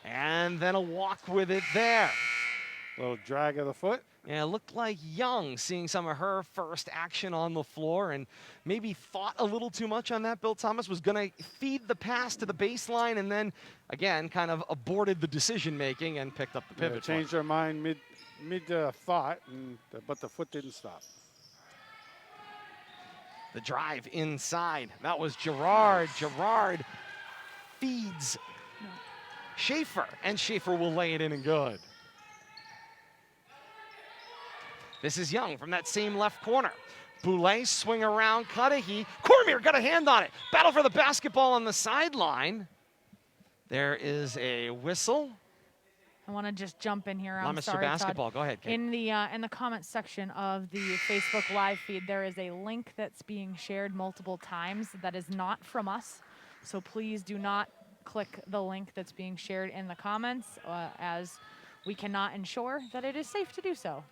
And then a walk with it there. Little drag of the foot. Yeah, it looked like Young seeing some of her first action on the floor and maybe thought a little too much on that. Bill Thomas was going to feed the pass to the baseline and then, again, kind of aborted the decision-making and picked up the pivot. Changed her mind mid-thought, but the foot didn't stop. The drive inside. That was Gerard. Gerard feeds Schaefer, and Schaefer will lay it in and good. This is Young from that same left corner. Boulay swing around Cudahy. Cormier got a hand on it. Battle for the basketball on the sideline. There is a whistle. I want to just jump in here. I'm Leominster sorry, basketball. Todd. Go ahead, Kate. In the comment section of the Facebook live feed, there is a link that's being shared multiple times that is not from us. So please do not click the link that's being shared in the comments, as we cannot ensure that it is safe to do so.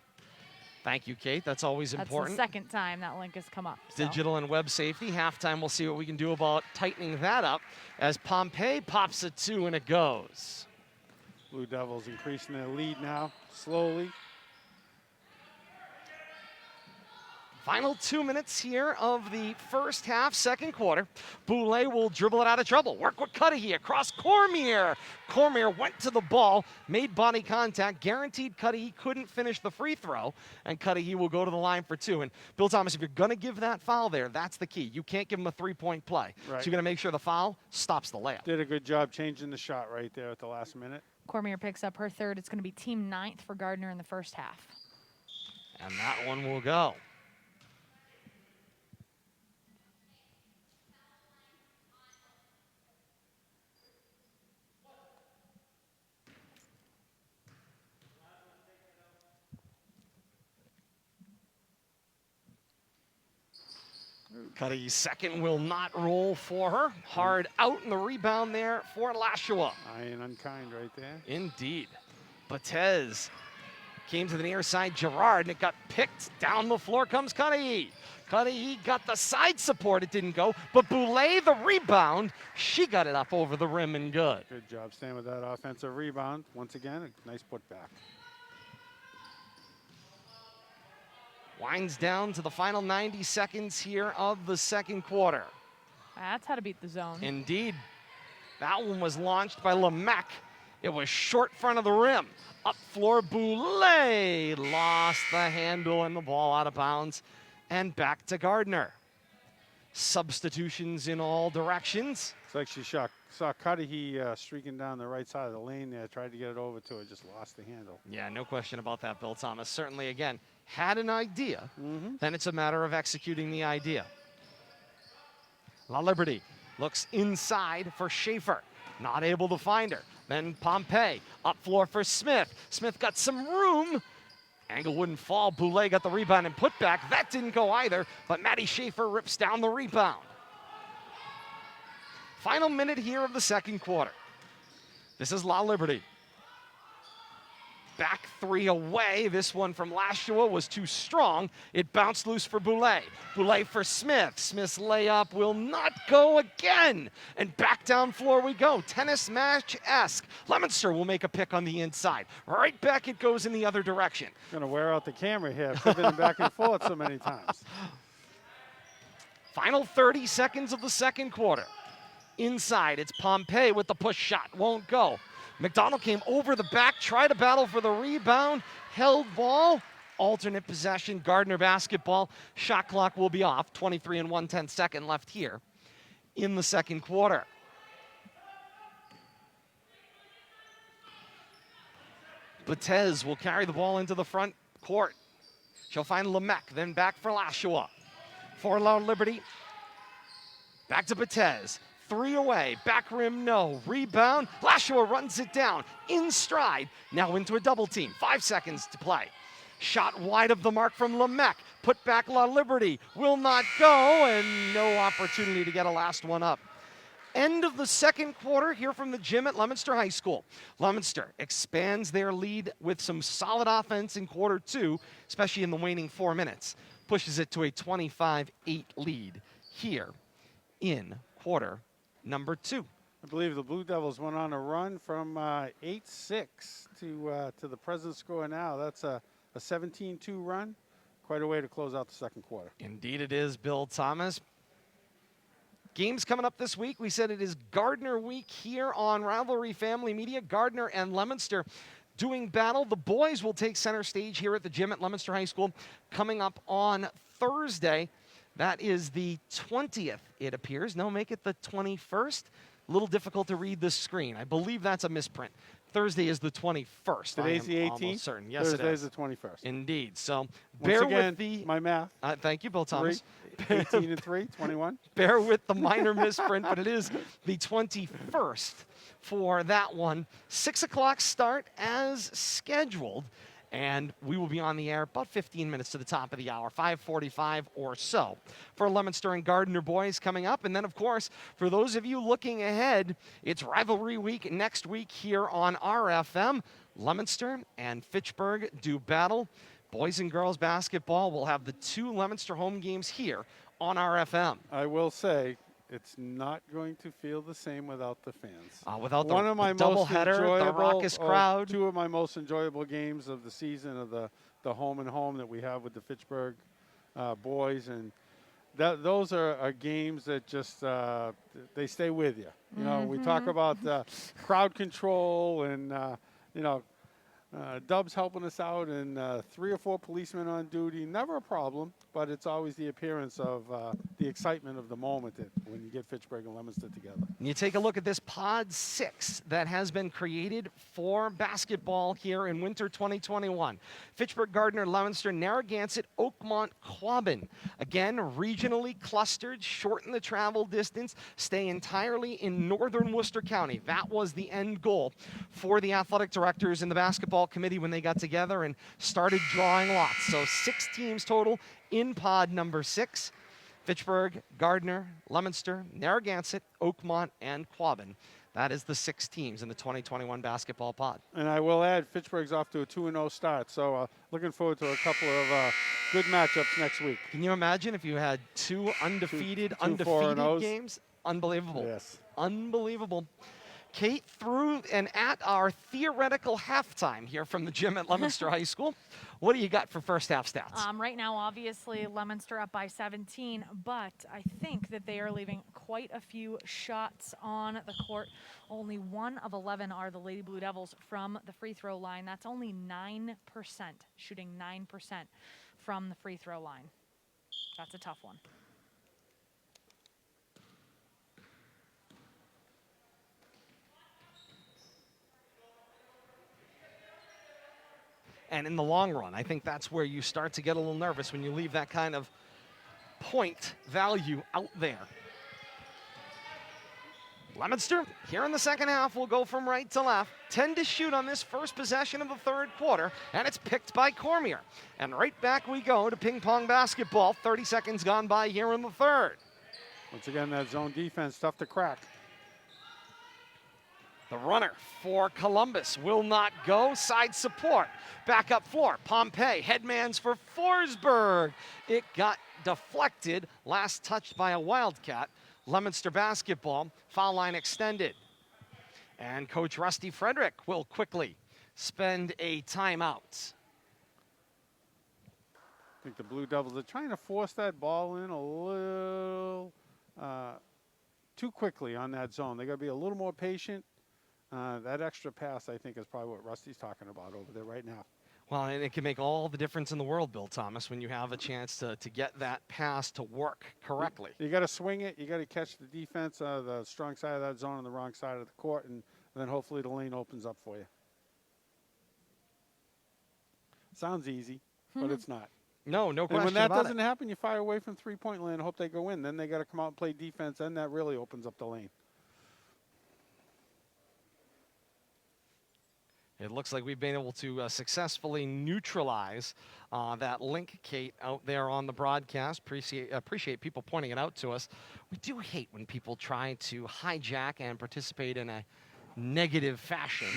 Thank you, Kate. That's always important. That's the second time that link has come up. So. Digital and web safety. Halftime, we'll see what we can do about tightening that up as Pompey pops a 2 and it goes. Blue Devils increasing their lead now, slowly. Final 2 minutes here of the first half, second quarter. Boulay will dribble it out of trouble. Work with Cudahy across Cormier. Cormier went to the ball, made body contact, guaranteed Cudahy couldn't finish the free throw, and Cudahy will go to the line for 2. And Bill Thomas, if you're going to give that foul there, that's the key. You can't give him a three-point play. Right. So you're going to make sure the foul stops the layup. Did a good job changing the shot right there at the last minute. Cormier picks up her third. It's going to be team 9th for Gardner in the first half. And that one will go. Cudahy's second will not roll for her. Hard out in the rebound there for Lashua. Iron unkind right there. Indeed. Batez came to the near side, Gerard, and it got picked. Down the floor comes Cudahy. Cudahy got the side support, it didn't go, but Boulay, the rebound, she got it up over the rim and good. Good job staying with that offensive rebound. Once again, a nice putback. Winds down to the final 90 seconds here of the second quarter. That's how to beat the zone. Indeed. That one was launched by Lemec. It was short front of the rim. Up floor, Boulay lost the handle and the ball out of bounds. And back to Gardner. Substitutions in all directions. It's like she saw Cudahy streaking down the right side of the lane there, tried to get it over to her, just lost the handle. Yeah, no question about that, Bill Thomas. Certainly, again, had an idea, then it's a matter of executing the idea. La Liberty looks inside for Schaefer. Not able to find her. Then Pompey up floor for Smith. Smith got some room. Angle wouldn't fall. Boulay got the rebound and put back. That didn't go either, but Maddie Schaefer rips down the rebound. Final minute here of the second quarter. This is La Liberty. Back 3 away. This one from Lashua was too strong. It bounced loose for Boulay. Boulay for Smith. Smith's layup will not go again. And back down floor we go. Tennis match-esque. Leominster will make a pick on the inside. Right back it goes in the other direction. Gonna wear out the camera here, pivoting back and forth so many times. Final 30 seconds of the second quarter. Inside, it's Pompey with the push shot. Won't go. McDonald came over the back, tried to battle for the rebound, held ball, alternate possession, Gardner basketball. Shot clock will be off, 23 and 1/10 second left here in the second quarter. Batez will carry the ball into the front court. She'll find Lemec, then back for Lashua. For La Liberty, back to Batez. 3 away, back rim, no. Rebound, Lashua runs it down, in stride, now into a double team. 5 seconds to play. Shot wide of the mark from Lemec. Put back La Liberty, will not go, and no opportunity to get a last one up. End of the second quarter here from the gym at Leominster High School. Leominster expands their lead with some solid offense in quarter 2, especially in the waning 4 minutes. Pushes it to a 25-8 lead here in quarter number 2. I believe the Blue Devils went on a run from 8-6 to the present score now. That's a 17-2 run. Quite a way to close out the second quarter. Indeed it is, Bill Thomas. Games coming up this week. We said it is Gardner week here on Rivalry Family Media. Gardner and Leominster doing battle. The boys will take center stage here at the gym at Leominster High School coming up on Thursday. That is the 20th, it appears. No, make it the 21st. A little difficult to read this screen. I believe that's a misprint. Thursday is the 21st. Today's the 18th? Almost certain. Yes, Thursday it is. the 21st. Indeed. So Once bear again, with the... my math. Thank you, Bill Thomas. 18 and 3, 21. Bear with the minor misprint, but it is the 21st for that one. 6 o'clock start as scheduled. And we will be on the air about 15 minutes to the top of the hour, 5:45 or so, for Leominster and Gardner boys coming up. And then, of course, for those of you looking ahead, it's Rivalry Week next week here on RFM. Leominster and Fitchburg do battle. boys and girls basketball will have the 2 Leominster home games here on our FM. I will say, it's not going to feel the same without the fans. Without One of my the doubleheader, the raucous crowd. 2 of my most enjoyable games of the season of the home and home that we have with the Fitchburg boys, and those are games that just they stay with you. You know, we talk about crowd control and Dubs helping us out, and 3 or 4 policemen on duty. Never a problem, but it's always the appearance of the excitement of the moment when you get Fitchburg and Leominster together. You take a look at this Pod 6 that has been created for basketball here in winter 2021. Fitchburg, Gardner, Leominster, Narragansett, Oakmont, Quabbin. Again, regionally clustered, shorten the travel distance, stay entirely in northern Worcester County. That was the end goal for the athletic directors and the basketball committee when they got together and started drawing lots. So 6 teams total in pod number 6. Fitchburg, Gardner, Leominster, Narragansett, Oakmont, and Quabbin. That is the 6 teams in the 2021 basketball pod. And I will add, Fitchburg's off to a 2-0 start, so looking forward to a couple of good matchups next week. Can you imagine if you had 2 undefeated games? Unbelievable. Yes. Unbelievable. Kate, through and at our theoretical halftime here from the gym at Leominster High School, what do you got for first half stats? Right now, obviously, Leominster up by 17, but I think that they are leaving quite a few shots on the court. Only 1 of 11 are the Lady Blue Devils from the free throw line. That's only 9%, shooting 9% from the free throw line. That's a tough one. And in the long run, I think that's where you start to get a little nervous when you leave that kind of point value out there. Leominster, here in the second half, will go from right to left. 10 to shoot on this first possession of the third quarter, and it's picked by Cormier. And right back we go to ping pong basketball. 30 seconds gone by here in the third. Once again, that zone defense, tough to crack. The runner for Columbus will not go. Side support. Back up floor. Pompey. Headmans for Forsberg. It got deflected. Last touched by a Wildcat. Leominster basketball. Foul line extended. And Coach Rusty Frederick will quickly spend a timeout. I think the Blue Devils are trying to force that ball in a little too quickly on that zone. They got to be a little more patient. That extra pass, I think, is probably what Rusty's talking about over there right now. Well, and it can make all the difference in the world, Bill Thomas, when you have a chance to get that pass to work correctly. You got to swing it. You got to catch the defense, the strong side of that zone on the wrong side of the court, and then hopefully the lane opens up for you. Sounds easy, but it's not. No question about it. And when that doesn't happen, you fire away from three-point land and hope they go in. Then they got to come out and play defense, and that really opens up the lane. It looks like we've been able to successfully neutralize that link, Kate, out there on the broadcast. Appreciate people pointing it out to us. We do hate when people try to hijack and participate in a negative fashion.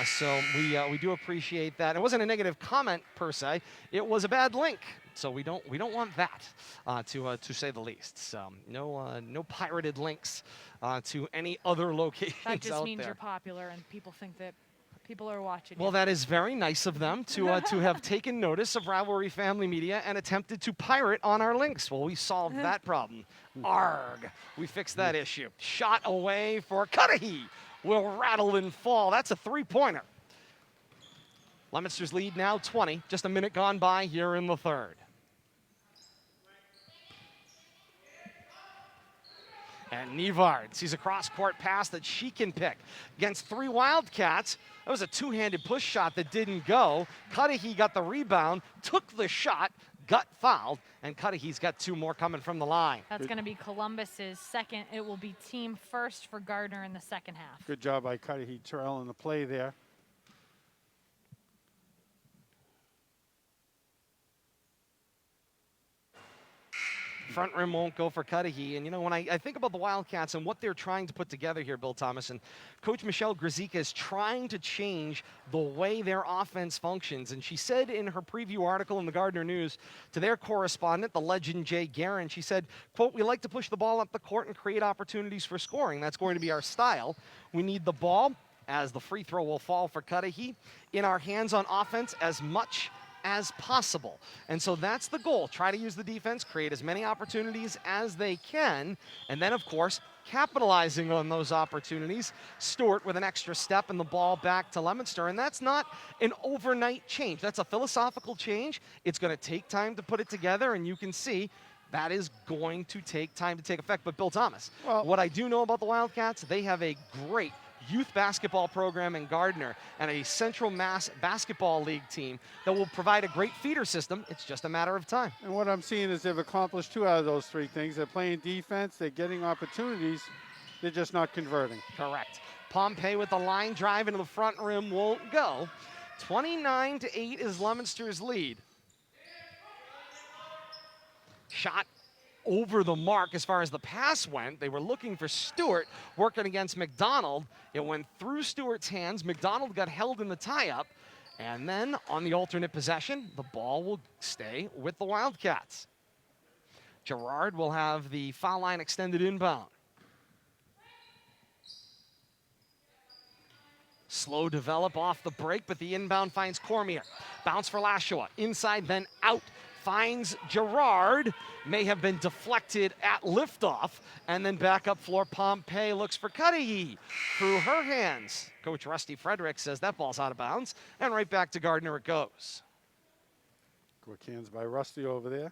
So we do appreciate that. It wasn't a negative comment per se. It was a bad link. So we don't want that to say the least. So no pirated links to any other locations out there. That just means you're popular and people think that people are watching. Well, that is very nice of them to have taken notice of Rivalry Family Media and attempted to pirate on our links. Well, we solved that problem. Arg. We fixed that issue. Shot away for Cudahy. Will rattle and fall. That's a three-pointer. Leominster's lead now 20. Just a minute gone by here in the third. And Nevard sees a cross-court pass that she can pick. Against 3 Wildcats, that was a two-handed push shot that didn't go. Cudahy got the rebound, took the shot, got fouled, and Cudahy's got 2 more coming from the line. That's going to be Columbus's second. It will be team first for Gardner in the second half. Good job by Cudahy trailing the play there. Front rim won't go for Cudahy. And, you know, when I think about the Wildcats and what they're trying to put together here, Bill Thomas, and Coach Michelle Grzyka is trying to change the way their offense functions. And she said in her preview article in the Gardner News to their correspondent, the legend Jay Guerin, she said, quote, "We like to push the ball up the court and create opportunities for scoring. That's going to be our style. We need the ball, as the free throw will fall for Cudahy, in our hands on offense as much as possible." And so that's the goal. Try to use the defense, create as many opportunities as they can, and then, of course, capitalizing on those opportunities. Stewart with an extra step and the ball back to Leominster, and that's not an overnight change. That's a philosophical change. It's going to take time to put it together, and you can see that is going to take time to take effect. But Bill Thomas, what I do know about the Wildcats, they have a great youth basketball program in Gardner and a Central Mass Basketball League team that will provide a great feeder system. It's just a matter of time. And what I'm seeing is they've accomplished 2 out of those 3 things. They're playing defense, they're getting opportunities, they're just not converting. Correct. Pompey with the line drive into the front rim won't go. 29-8 is Leominster's lead. Shot over the mark as far as the pass went. They were looking for Stewart, working against McDonald. It went through Stewart's hands. McDonald got held in the tie-up. And then on the alternate possession, the ball will stay with the Wildcats. Gerard will have the foul line extended inbound. Slow develop off the break, but the inbound finds Cormier. Bounce for Lashua. Inside, then out. Finds Gerard, may have been deflected at liftoff, and then back up floor. Pompey looks for Cudahy through her hands. Coach Rusty Frederick says that ball's out of bounds, and right back to Gardner it goes. Quick hands by Rusty over there,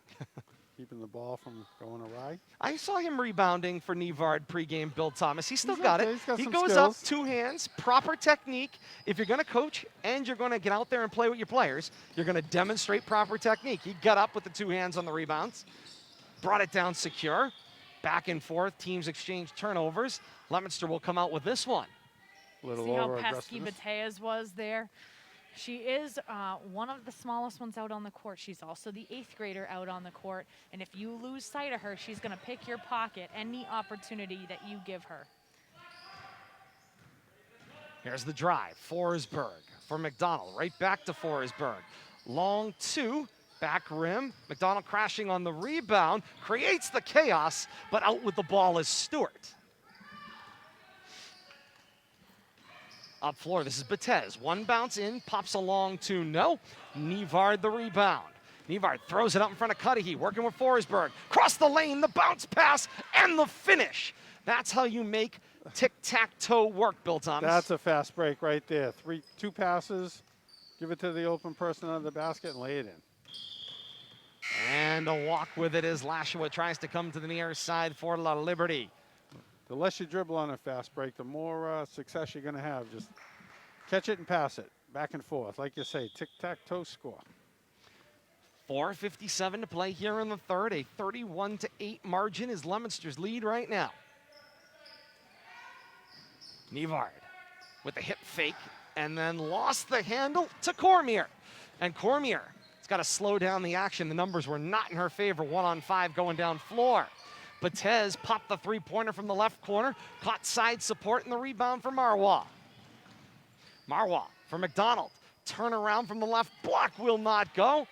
keeping the ball from going awry. I saw him rebounding for Nevard pregame, Bill Thomas. He's still got okay. it. He's got He some goes skills. up, 2 hands, proper technique. If you're going to coach and you're going to get out there and play with your players, you're going to demonstrate proper technique. He got up with the 2 hands on the rebounds, brought it down secure, back and forth. Teams exchange turnovers. Leominster will come out with this one. Little See how over pesky aggressiveness. Bateas was there? She is one of the smallest ones out on the court. She's also the 8th grader out on the court. And if you lose sight of her, she's going to pick your pocket any opportunity that you give her. Here's the drive. Forsberg for McDonald. Right back to Forsberg. Long 2. Back rim. McDonald crashing on the rebound. Creates the chaos, but out with the ball is Stewart. Up floor, this is Bates. 1 bounce in, pops a long 2, no. Nevard the rebound. Nevard throws it up in front of Cudahy, working with Forsberg. Cross the lane, the bounce pass, and the finish. That's how you make tic-tac-toe work, Bill Thomas. That's a fast break right there. 2 passes, give it to the open person under the basket and lay it in. And a walk with it as Lashua tries to come to the near side for La Liberty. The less you dribble on a fast break, the more success you're going to have. Just catch it and pass it, back and forth. Like you say, tic-tac-toe score. 4:57 to play here in the third. A 31-8 margin is Leominster's lead right now. Nevard with the hip fake and then lost the handle to Cormier. And Cormier has got to slow down the action. The numbers were not in her favor. 1-on-5 going down floor. Bates popped the 3-pointer from the left corner, caught side support and the rebound for Marwa. Marwa for McDonald. Turn around from the left block will not go.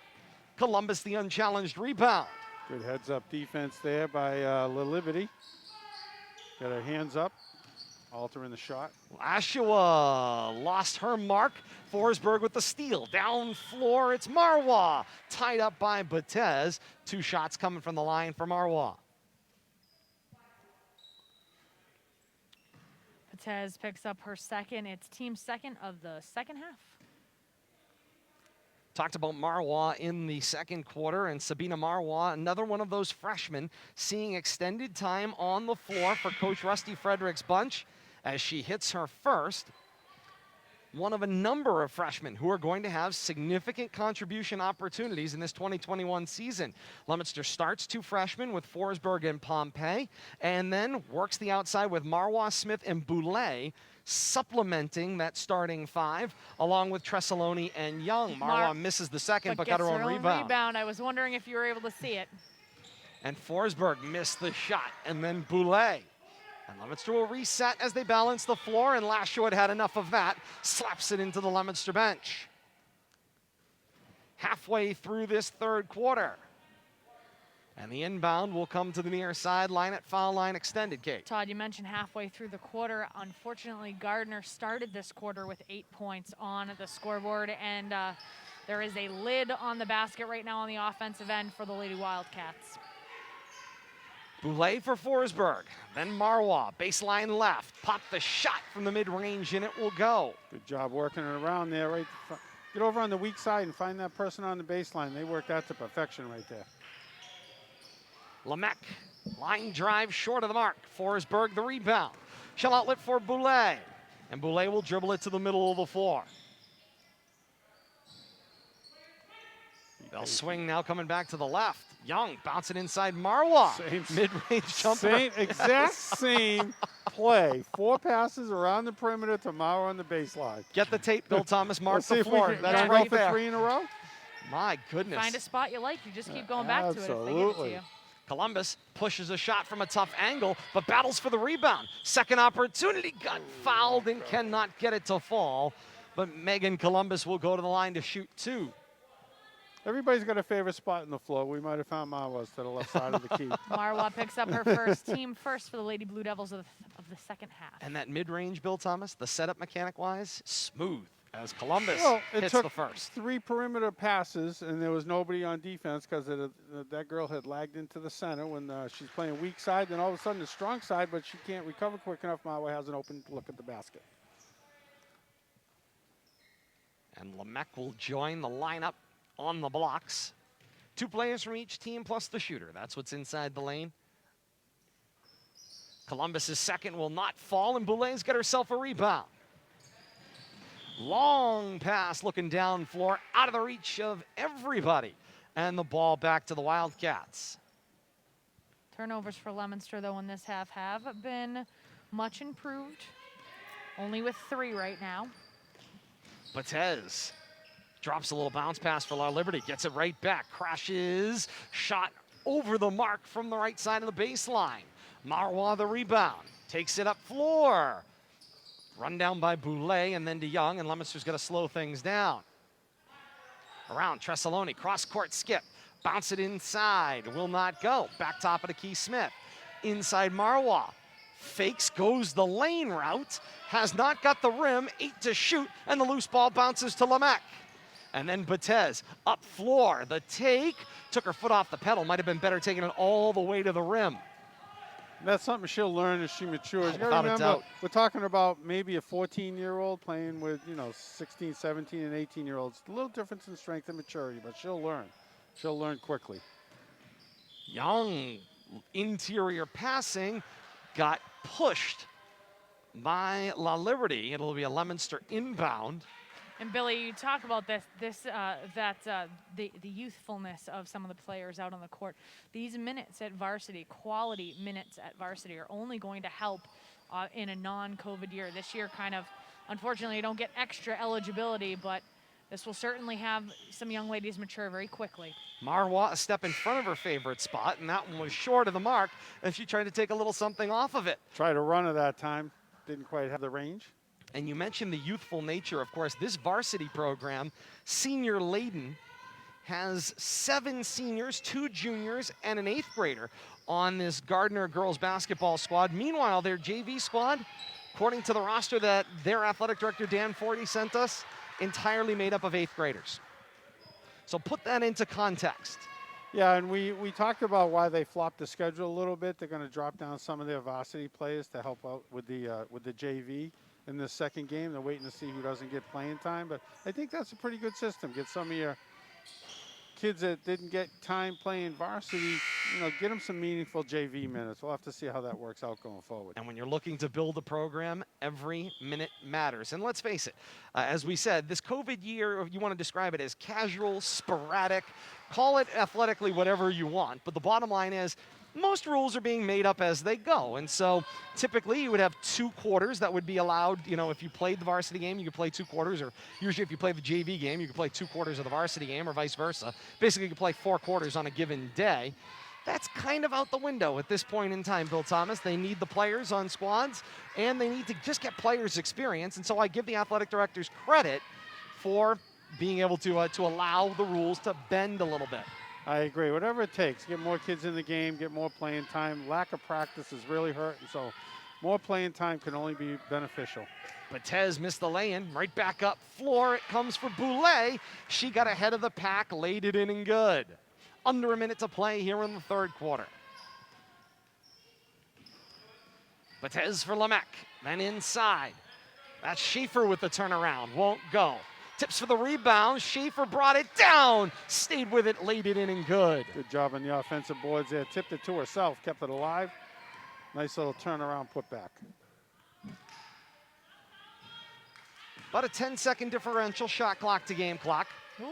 Columbus the unchallenged rebound. Good heads-up defense there by La Liberty. Got her hands up, altering the shot. Lashua lost her mark. Forsberg with the steal. Down floor, it's Marwa. Tied up by Bates. 2 shots coming from the line for Marwa. Bates picks up her second. It's team second of the second half. Talked about Marwa in the second quarter, and Sabina Marwa, another one of those freshmen, seeing extended time on the floor for Coach Rusty Frederick's bunch as she hits her first. One of a number of freshmen who are going to have significant contribution opportunities in this 2021 season. Leominster starts 2 freshmen with Forsberg and Pompey, and then works the outside with Marwa, Smith, and Boulay, supplementing that starting 5, along with Tresaloni and Young. Marwa misses the second, but got her own rebound. I was wondering if you were able to see it. And Forsberg missed the shot, and then Boulay. And Leominster will reset as they balance the floor, and Lashowood had enough of that, slaps it into the Leominster bench. Halfway through this third quarter. And the inbound will come to the near sideline at foul line extended, Kate. Todd, you mentioned halfway through the quarter. Unfortunately, Gardner started this quarter with 8 points on the scoreboard, and there is a lid on the basket right now on the offensive end for the Lady Wildcats. Boulay for Forsberg, then Marois, baseline left, pop the shot from the mid-range, and it will go. Good job working it around there. Right, get over on the weak side and find that person on the baseline. They worked that to perfection right there. Lamech, line drive short of the mark. Forsberg the rebound. Shell outlet for Boulay, and Boulay will dribble it to the middle of the floor. They'll swing now, coming back to the left. Young bouncing inside Marois. Mid-range jumper. Same play. 4 passes around the perimeter to Marois on the baseline. Get the tape, Bill Thomas. Mark Let's the see if floor. we can That's go right for there. 3 in a row. My goodness. Find a spot you like. You just keep going back to it if they give it to Absolutely. you. Columbus pushes a shot from a tough angle, but battles for the rebound. Second opportunity, got fouled and cannot get it to fall. But Megan Columbus will go to the line to shoot 2. Everybody's got a favorite spot in the floor. We might have found Marois to the left side of the key. Marois picks up her first, team first for the Lady Blue Devils of the second half. And that mid-range, Bill Thomas, the setup mechanic-wise, smooth as Columbus It hits took the first. 3 perimeter passes, and there was nobody on defense because that girl had lagged into the center when she's playing weak side. Then all of a sudden the strong side, but she can't recover quick enough. Marois has an open look at the basket. And Lamech will join the lineup on the blocks. 2 players from each team plus the shooter. That's what's inside the lane. Columbus's second will not fall, and Boulay's got herself a rebound. Long pass looking down floor, out of the reach of everybody. And the ball back to the Wildcats. Turnovers for Leominster, though, in this half have been much improved. Only with 3 right now. Batez drops a little bounce pass for La Liberty, gets it right back, crashes, shot over the mark from the right side of the baseline. Marois the rebound, takes it up floor. Run down by Boulay and then to Young, and Leominster's got to slow things down. Around Tresaloni, cross-court skip, bounce it inside, will not go. Back top of the key, Smith. Inside Marois, fakes, goes the lane route, has not got the rim, 8 to shoot, and the loose ball bounces to Lamech. And then Batez, up floor, the take, took her foot off the pedal, might have been better taking it all the way to the rim. That's something she'll learn as she matures. You gotta Without a remember, doubt. we're talking about maybe a 14-year-old playing with, 16, 17, and 18-year-olds. A little difference in strength and maturity, but she'll learn. She'll learn quickly. Young, interior passing, got pushed by La Liberty. It'll be a Leominster inbound. And Billy, you talk about the youthfulness of some of the players out on the court. These minutes at varsity, quality minutes at varsity, are only going to help in a non-COVID year. This year, kind of, unfortunately, you don't get extra eligibility, but this will certainly have some young ladies mature very quickly. Marois a step in front of her favorite spot, and that one was short of the mark, and she tried to take a little something off of it. Tried to run at that time. Didn't quite have the range. And you mentioned the youthful nature. Of course, this varsity program, senior laden, has 7 seniors, 2 juniors, and an 8th grader on this Gardner girls basketball squad. Meanwhile, their JV squad, according to the roster that their athletic director Dan Forty sent us, entirely made up of 8th graders. So put that into context. Yeah, and we talked about why they flopped the schedule a little bit. They're going to drop down some of their varsity players to help out with the JV in the second game. They're waiting to see who doesn't get playing time, but I think that's a pretty good system. Get some of your kids that didn't get time playing varsity, get them some meaningful JV minutes. We'll have to see how that works out going forward. And when you're looking to build a program, every minute matters. And let's face it, as we said, this COVID year, you want to describe it as casual, sporadic, call it athletically whatever you want. But the bottom line is, most rules are being made up as they go. And so typically you would have 2 quarters that would be allowed. If you played the varsity game, you could play 2 quarters, or usually if you play the JV game, you could play 2 quarters of the varsity game, or vice versa. Basically, you could play 4 quarters on a given day. that's kind of out the window at this point in time, Bill Thomas. They need the players on squads, and they need to just get players experience. And so I give the athletic directors credit for being able to allow the rules to bend a little bit. I agree. Whatever it takes, get more kids in the game, get more playing time. Lack of practice is really hurting, so more playing time can only be beneficial. Batez missed the lay-in. Right back up floor. It comes for Boulay. She got ahead of the pack, laid it in and good. Under a minute to play here in the third quarter. Batez for Lamech. Then inside. That's Schaefer with the turnaround. Won't go. Tips for the rebound. Schaefer brought it down. Stayed with it, laid it in and good. Good job on the offensive boards there. Tipped it to herself, kept it alive. Nice little turnaround put back. About a 10-second differential, shot clock to game clock. Ooh.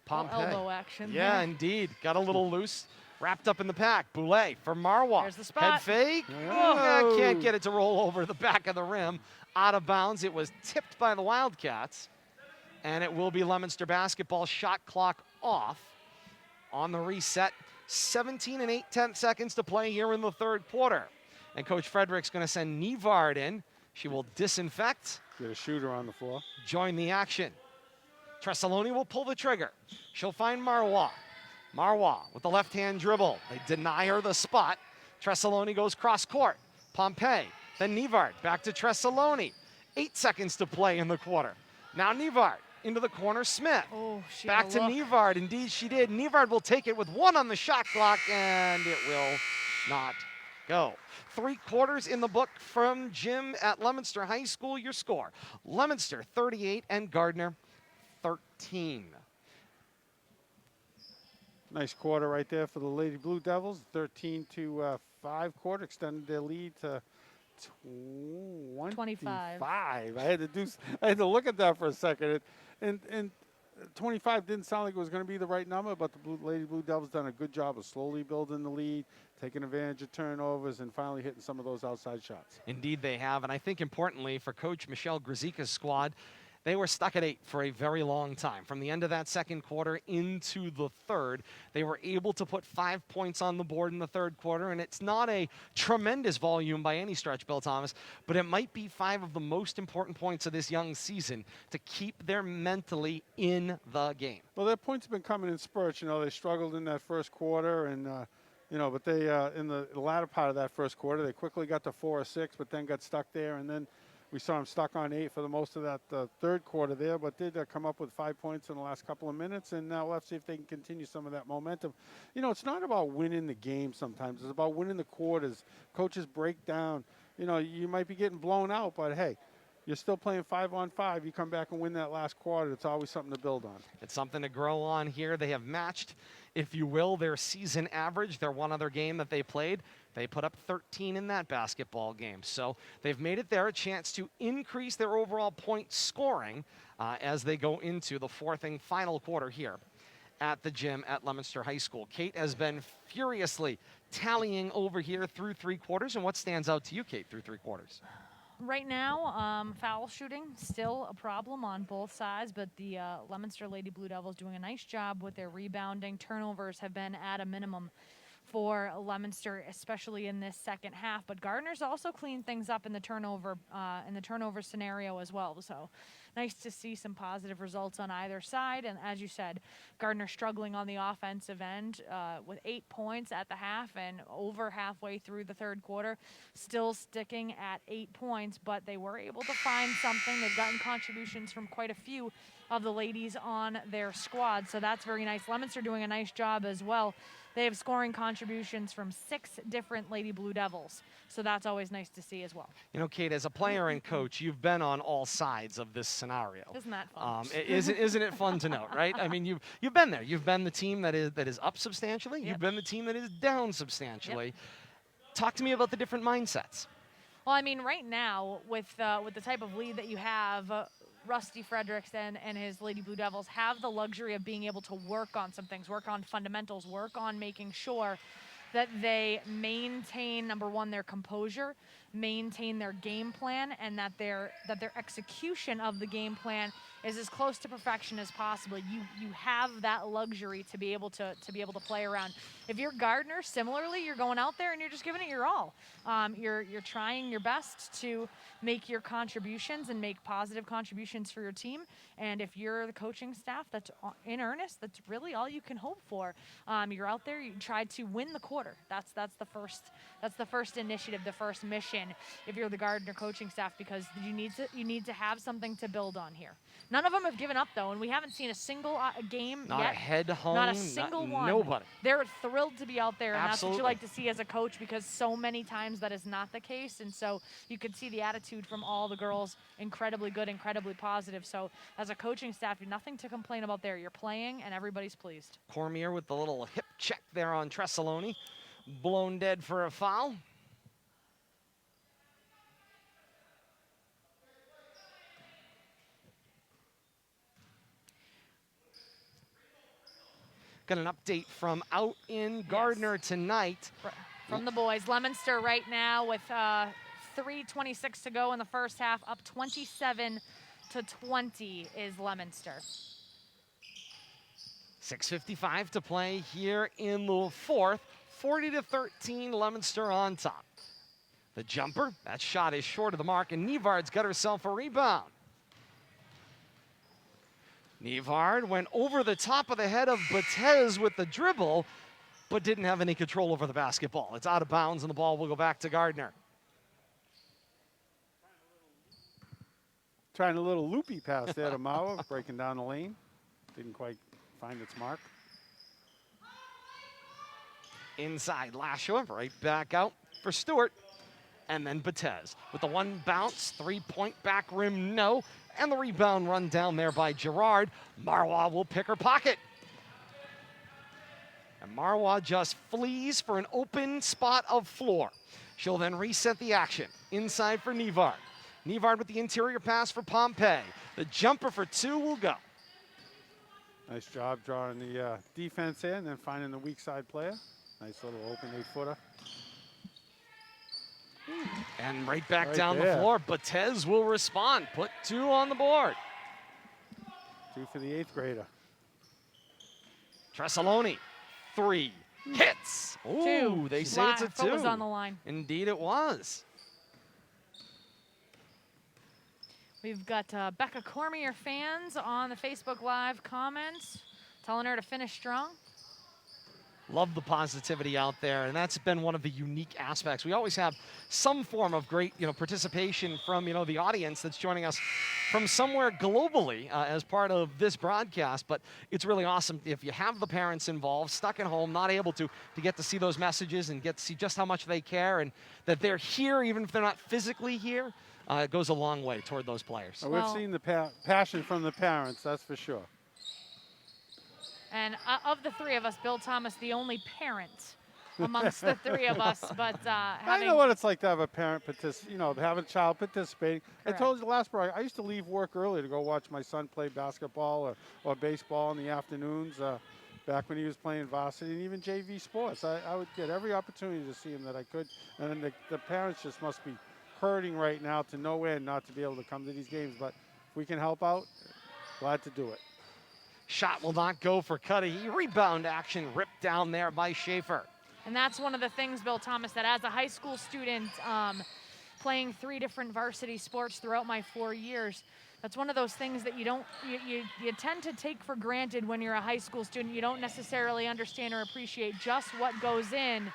Pompey. Elbow action. Yeah, there. indeed. Got a little loose. Wrapped up in the pack. Boulay for Marwa. There's the spot. Head fake. Oh, can't get it to roll over the back of the rim. Out of bounds. It was tipped by the Wildcats. And it will be Leominster basketball. Shot clock off on the reset. 17 and 8/10 seconds to play here in the third quarter. And Coach Frederick's going to send Nevard in. She will disinfect. Get a shooter on the floor. Join the action. Tressaloni will pull the trigger. She'll find Marwa. Marwa with the left-hand dribble. They deny her the spot. Tressaloni goes cross court. Pompey, then Nevard, back to Tressaloni. 8 seconds to play in the quarter. Now Nevard into the corner, Smith. Oh, she Back had to a look. Nevard, indeed she did. Nevard will take it with 1 on the shot clock, and it will not go. 3 quarters in the book from Jim at Leominster High School. Your score, Leominster 38 and Gardner 13. Nice quarter right there for the Lady Blue Devils. 13-5 quarter, extended their lead to 25. I had to look at that for a second. And 25 didn't sound like it was going to be the right number, but the Lady Blue Devils done a good job of slowly building the lead, taking advantage of turnovers, and finally hitting some of those outside shots. Indeed they have, and I think importantly for Coach Michelle Grzyka's squad, they were stuck at 8 for a very long time. From the end of that second quarter into the third, they were able to put 5 points on the board in the third quarter, and it's not a tremendous volume by any stretch, Bill Thomas, but it might be 5 of the most important points of this young season to keep them mentally in the game. Well, their points have been coming in spurts. You know, they struggled in that first quarter, and but they in the latter part of that first quarter, they quickly got to 4 or 6, but then got stuck there, and then we saw them stuck on 8 for the most of that third quarter there, but did come up with 5 points in the last couple of minutes, and now we'll have to see if they can continue some of that momentum. You know, it's not about winning the game sometimes. It's about winning the quarters. Coaches break down. You know, you might be getting blown out, but, hey, you're still playing 5-on-5. You come back and win that last quarter. It's always something to build on. It's something to grow on here. They have matched, if you will, their season average. Their one other game that they played, they put up 13 in that basketball game. So they've made it there a chance to increase their overall point scoring as they go into the fourth and final quarter here at the gym at Leominster High School. Kate has been furiously tallying over here through 3 quarters. And what stands out to you, Kate, through 3 quarters? Right now, foul shooting still a problem on both sides, but the Leominster Lady Blue Devils doing a nice job with their rebounding. Turnovers have been at a minimum for Leominster, especially in this second half. But Gardner's also cleaned things up in the turnover scenario as well. So nice to see some positive results on either side. And as you said, Gardner struggling on the offensive end with 8 points at the half and over halfway through the third quarter, still sticking at 8 points. But they were able to find something. They've gotten contributions from quite a few of the ladies on their squad. So that's very nice. Leominster doing a nice job as well. They have scoring contributions from 6 different Lady Blue Devils. So that's always nice to see as well. You know, Kate, as a player and coach, you've been on all sides of this scenario. Isn't that fun? Isn't it fun to know, right? I mean, you've been there. You've been the team that is up substantially. Yep. You've been the team that is down substantially. Yep. Talk to me about the different mindsets. Well, I mean, right now, with the type of lead that you have, Rusty Frederickson and his Lady Blue Devils have the luxury of being able to work on some things, work on fundamentals, work on making sure that they maintain, number one, their composure, maintain their game plan, and that their execution of the game plan is as close to perfection as possible. You have that luxury to be able to play around. If you're Gardner, similarly, you're going out there and you're just giving it your all. You're trying your best to make your contributions and make positive contributions for your team. And if you're the coaching staff that's in earnest, that's really all you can hope for. You're out there, you try to win the quarter. That's the first initiative, the first mission if you're the Gardner coaching staff, because you need to have something to build on here. None of them have given up though, and we haven't seen a single game Not yet. a head home. Not a single one. Nobody. They're thrilled to be out there, and Absolutely. that's what you like to see as a coach, because so many times that is not the case. And so you could see the attitude from all the girls, incredibly good, incredibly positive. So as a coaching staff, you're nothing to complain about there. You're playing, and everybody's pleased. Cormier with the little hip check there on Tressaloni. Blown dead for a foul. Got an update from out in Gardner tonight. From the boys. Leominster right now with 3:26 to go in the first half, up 27-20 is Leominster. 6:55 to play here in the fourth. 40-13, Leominster on top. The jumper, that shot is short of the mark, and Nevard's got herself a rebound. Nevard went over the top of the head of Batez with the dribble, but didn't have any control over the basketball. It's out of bounds, and the ball will go back to Gardner. Trying a little loopy pass there to Mawa, breaking down the lane. Didn't quite find its mark. Inside, Lashua, right back out for Stewart. And then Batez with the one bounce, three-point back rim, no. And the rebound run down there by Gerard. Marwa will pick her pocket. And Marwa just flees for an open spot of floor. She'll then reset the action. Inside for Nevard. Nevard with the interior pass for Pompey. The jumper for two will go. Nice job drawing the defense in and then finding the weak side player. Nice little open 8-footer. And right back Right down there. the floor. Batez will respond. Put two on the board. Two for the 8th grader. Tressaloni, three. Hits. Ooh, Two. they say it's a Foot two. was on the line. Indeed it was. We've got Becca Cormier fans on the Facebook Live comments telling her to finish strong. Love the positivity out there, and that's been one of the unique aspects. We always have some form of great, participation from, the audience that's joining us from somewhere globally as part of this broadcast. But it's really awesome if you have the parents involved, stuck at home, not able to get to see those messages and get to see just how much they care and that they're here, even if they're not physically here. It goes a long way toward those players. We've seen the passion from the parents, that's for sure. And of the three of us, Bill Thomas, the only parent amongst the three of us. But I know what it's like to have a parent have a child participating. Correct. I told you last part, I used to leave work early to go watch my son play basketball or baseball in the afternoons back when he was playing varsity and even JV sports. I would get every opportunity to see him that I could. And then the parents just must be hurting right now to no end not to be able to come to these games. But if we can help out, glad to do it. Shot will not go for Cudahy. Rebound action ripped down there by Schaefer. And that's one of the things, Bill Thomas, that as a high school student playing 3 different varsity sports throughout my 4 years, that's one of those things that you tend to take for granted when you're a high school student. You don't necessarily understand or appreciate just what goes in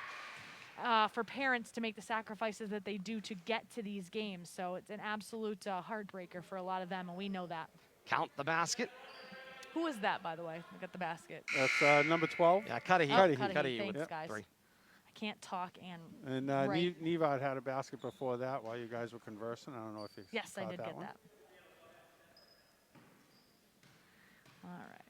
for parents to make the sacrifices that they do to get to these games. So it's an absolute heartbreaker for a lot of them, and we know that. Count the basket. Who is that, by the way? Look at the basket. That's number 12. Yeah, Cudahy. Cudahy. Thanks, with guys. 3. I can't talk and And write. Nevard had a basket before that while you guys were conversing. I don't know if you Yes, I caught did that get one. that. All right.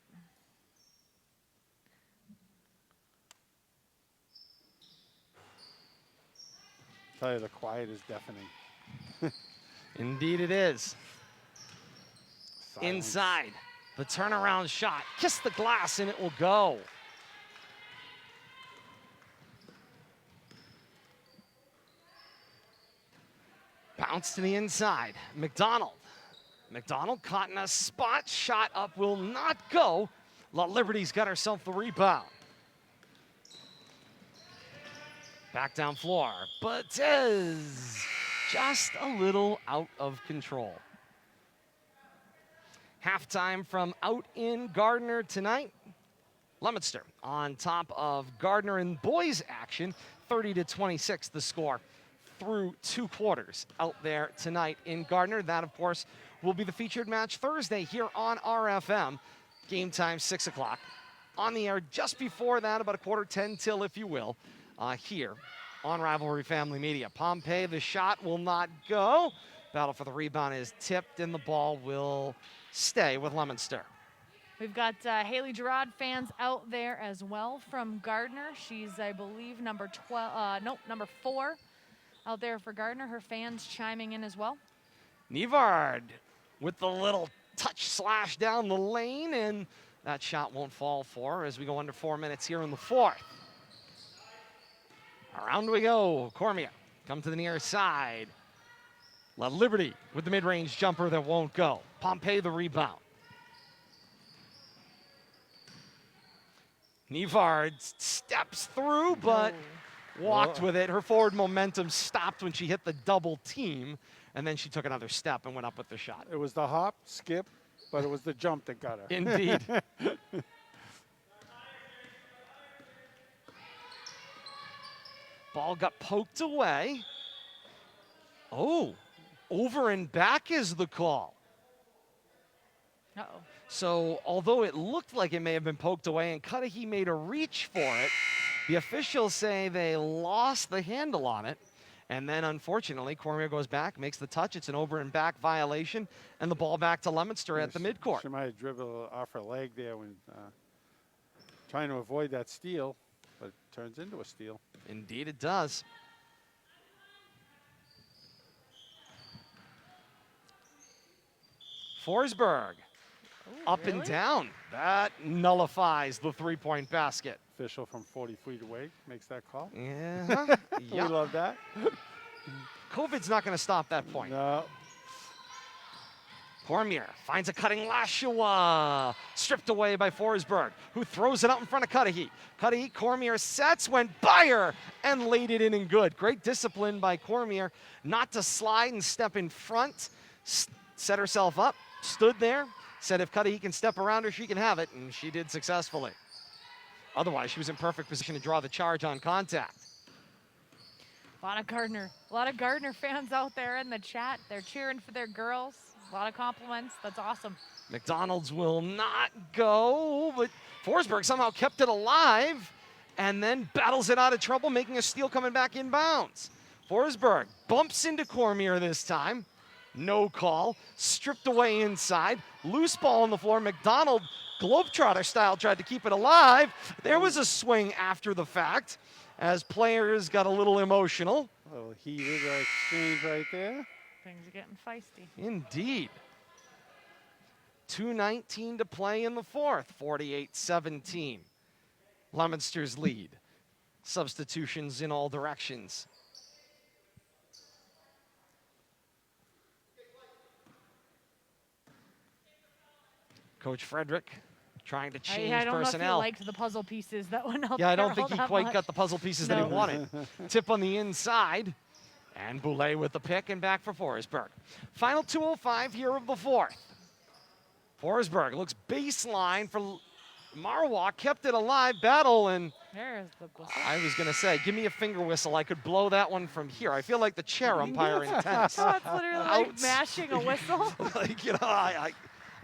Tell you, the quiet is deafening. Indeed it is. Silence. Inside. The turnaround shot. Kiss the glass and it will go. Bounce to the inside. McDonald McDonald caught in a spot. Shot up will not go. La Liberty's got herself the rebound. Back down floor. Batez just a little out of control. Halftime from out in Gardner tonight. Leominster on top of Gardner in boys action. 30-26 the score through 2 quarters out there tonight in Gardner. That, of course, will be the featured match Thursday here on RFM. Game time 6 o'clock. On the air just before that, about 9:45 till, if you will, here on Rivalry Family Media. Pompey, the shot will not go. Battle for the rebound is tipped, and the ball will stay with Leominster. We've got Haley Gerard fans out there as well from Gardner. She's, I believe, number 4 out there for Gardner. Her fans chiming in as well. Nevard with the little touch slash down the lane, and that shot won't fall for her as we go under 4 minutes here in the 4th. Around we go. Cormier come to the near side. La Liberty with the mid-range jumper that won't go. Pompey the rebound. Nevard steps through, but walked with it. Her forward momentum stopped when she hit the double team, and then she took another step and went up with the shot. It was the hop, skip, but it was the jump that got her. Indeed. Ball got poked away. Oh, over and back is the call. Uh-oh. So although it looked like it may have been poked away and Cudahy made a reach for it, the officials say they lost the handle on it. And then, unfortunately, Cormier goes back, makes the touch. It's an over and back violation, and the ball back to Leominster at the midcourt. She might have dribbled off her leg there when trying to avoid that steal, but it turns into a steal. Indeed it does. Forsberg. Up really? and down. That nullifies the three-point basket. Official from 40 feet away makes that call. Yeah. We love that. COVID's not going to stop that point. No. Cormier finds a cutting Lashua. Stripped away by Forsberg, who throws it out in front of Cudahy. Cudahy, Cormier sets, went by her, and laid it in good. Great discipline by Cormier not to slide and step in front. Set herself up, stood there, said if Cudahy can step around her, she can have it, and she did successfully. Otherwise, she was in perfect position to draw the charge on contact. A lot of Gardner fans out there in the chat. They're cheering for their girls. A lot of compliments. That's awesome. McDonald's will not go, but Forsberg somehow kept it alive and then battles it out of trouble, making a steal coming back inbounds. Forsberg bumps into Cormier this time. No call. Stripped away inside. Loose ball on the floor. McDonald, Globetrotter style, tried to keep it alive. There was a swing after the fact as players got a little emotional. A little heated exchange right there. Things are getting feisty. Indeed. 2:19 to play in the 4th. 48-17. Leominster's lead. Substitutions in all directions. Coach Frederick trying to change I don't know if personnel. you liked the puzzle pieces that went out Yeah, I there don't think all he that quite much. got the puzzle pieces that he wanted. Tip on the inside. And Boulay with the pick and back for Forsberg. Final 2:05 here of the 4th. Forsberg looks baseline for Marwalk, kept it alive, battle, and There's the whistle. I was going to say, give me a finger whistle. I could blow that one from here. I feel like the chair umpire in tennis. Oh, it's literally like Outs. mashing a whistle. Like, you know, I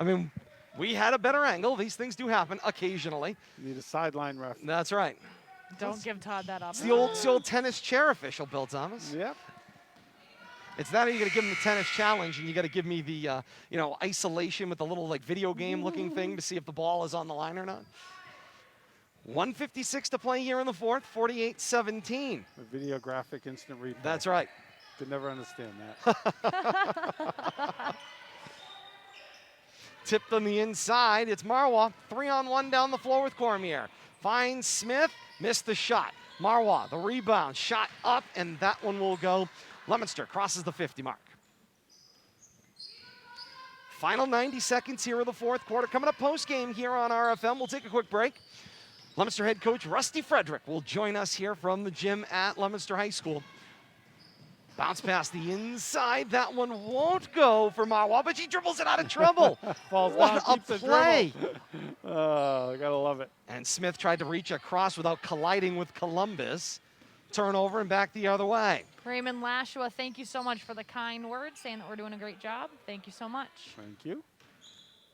mean, we had a better angle. These things do happen occasionally. You need a sideline ref. That's right. Don't give Todd that up. It's the old tennis chair official, Bill Thomas. Yep. It's that, or you got to give him the tennis challenge, and you got to give me the, isolation with the little like video game looking thing to see if the ball is on the line or not. 1:56 to play here in the 4th. 48-17. A video graphic instant replay. That's right. Could never understand that. Tipped on the inside. It's Marwa. 3-on-1 down the floor with Cormier. Finds Smith. Missed the shot. Marwa, the rebound. Shot up, and that one will go. Leominster crosses the 50 mark. Final 90 seconds here of the fourth quarter. Coming up post-game here on RFM. We'll take a quick break. Leominster head coach Rusty Frederick will join us here from the gym at Leominster High School. Bounce past the inside. That one won't go for Marwa, but she dribbles it out of trouble. Falls What down, a keeps the play. dribble. Oh, gotta love it. And Smith tried to reach across without colliding with Columbus. Turnover and back the other way. Raymond Lashua, thank you so much for the kind words, saying that we're doing a great job. Thank you so much. Thank you.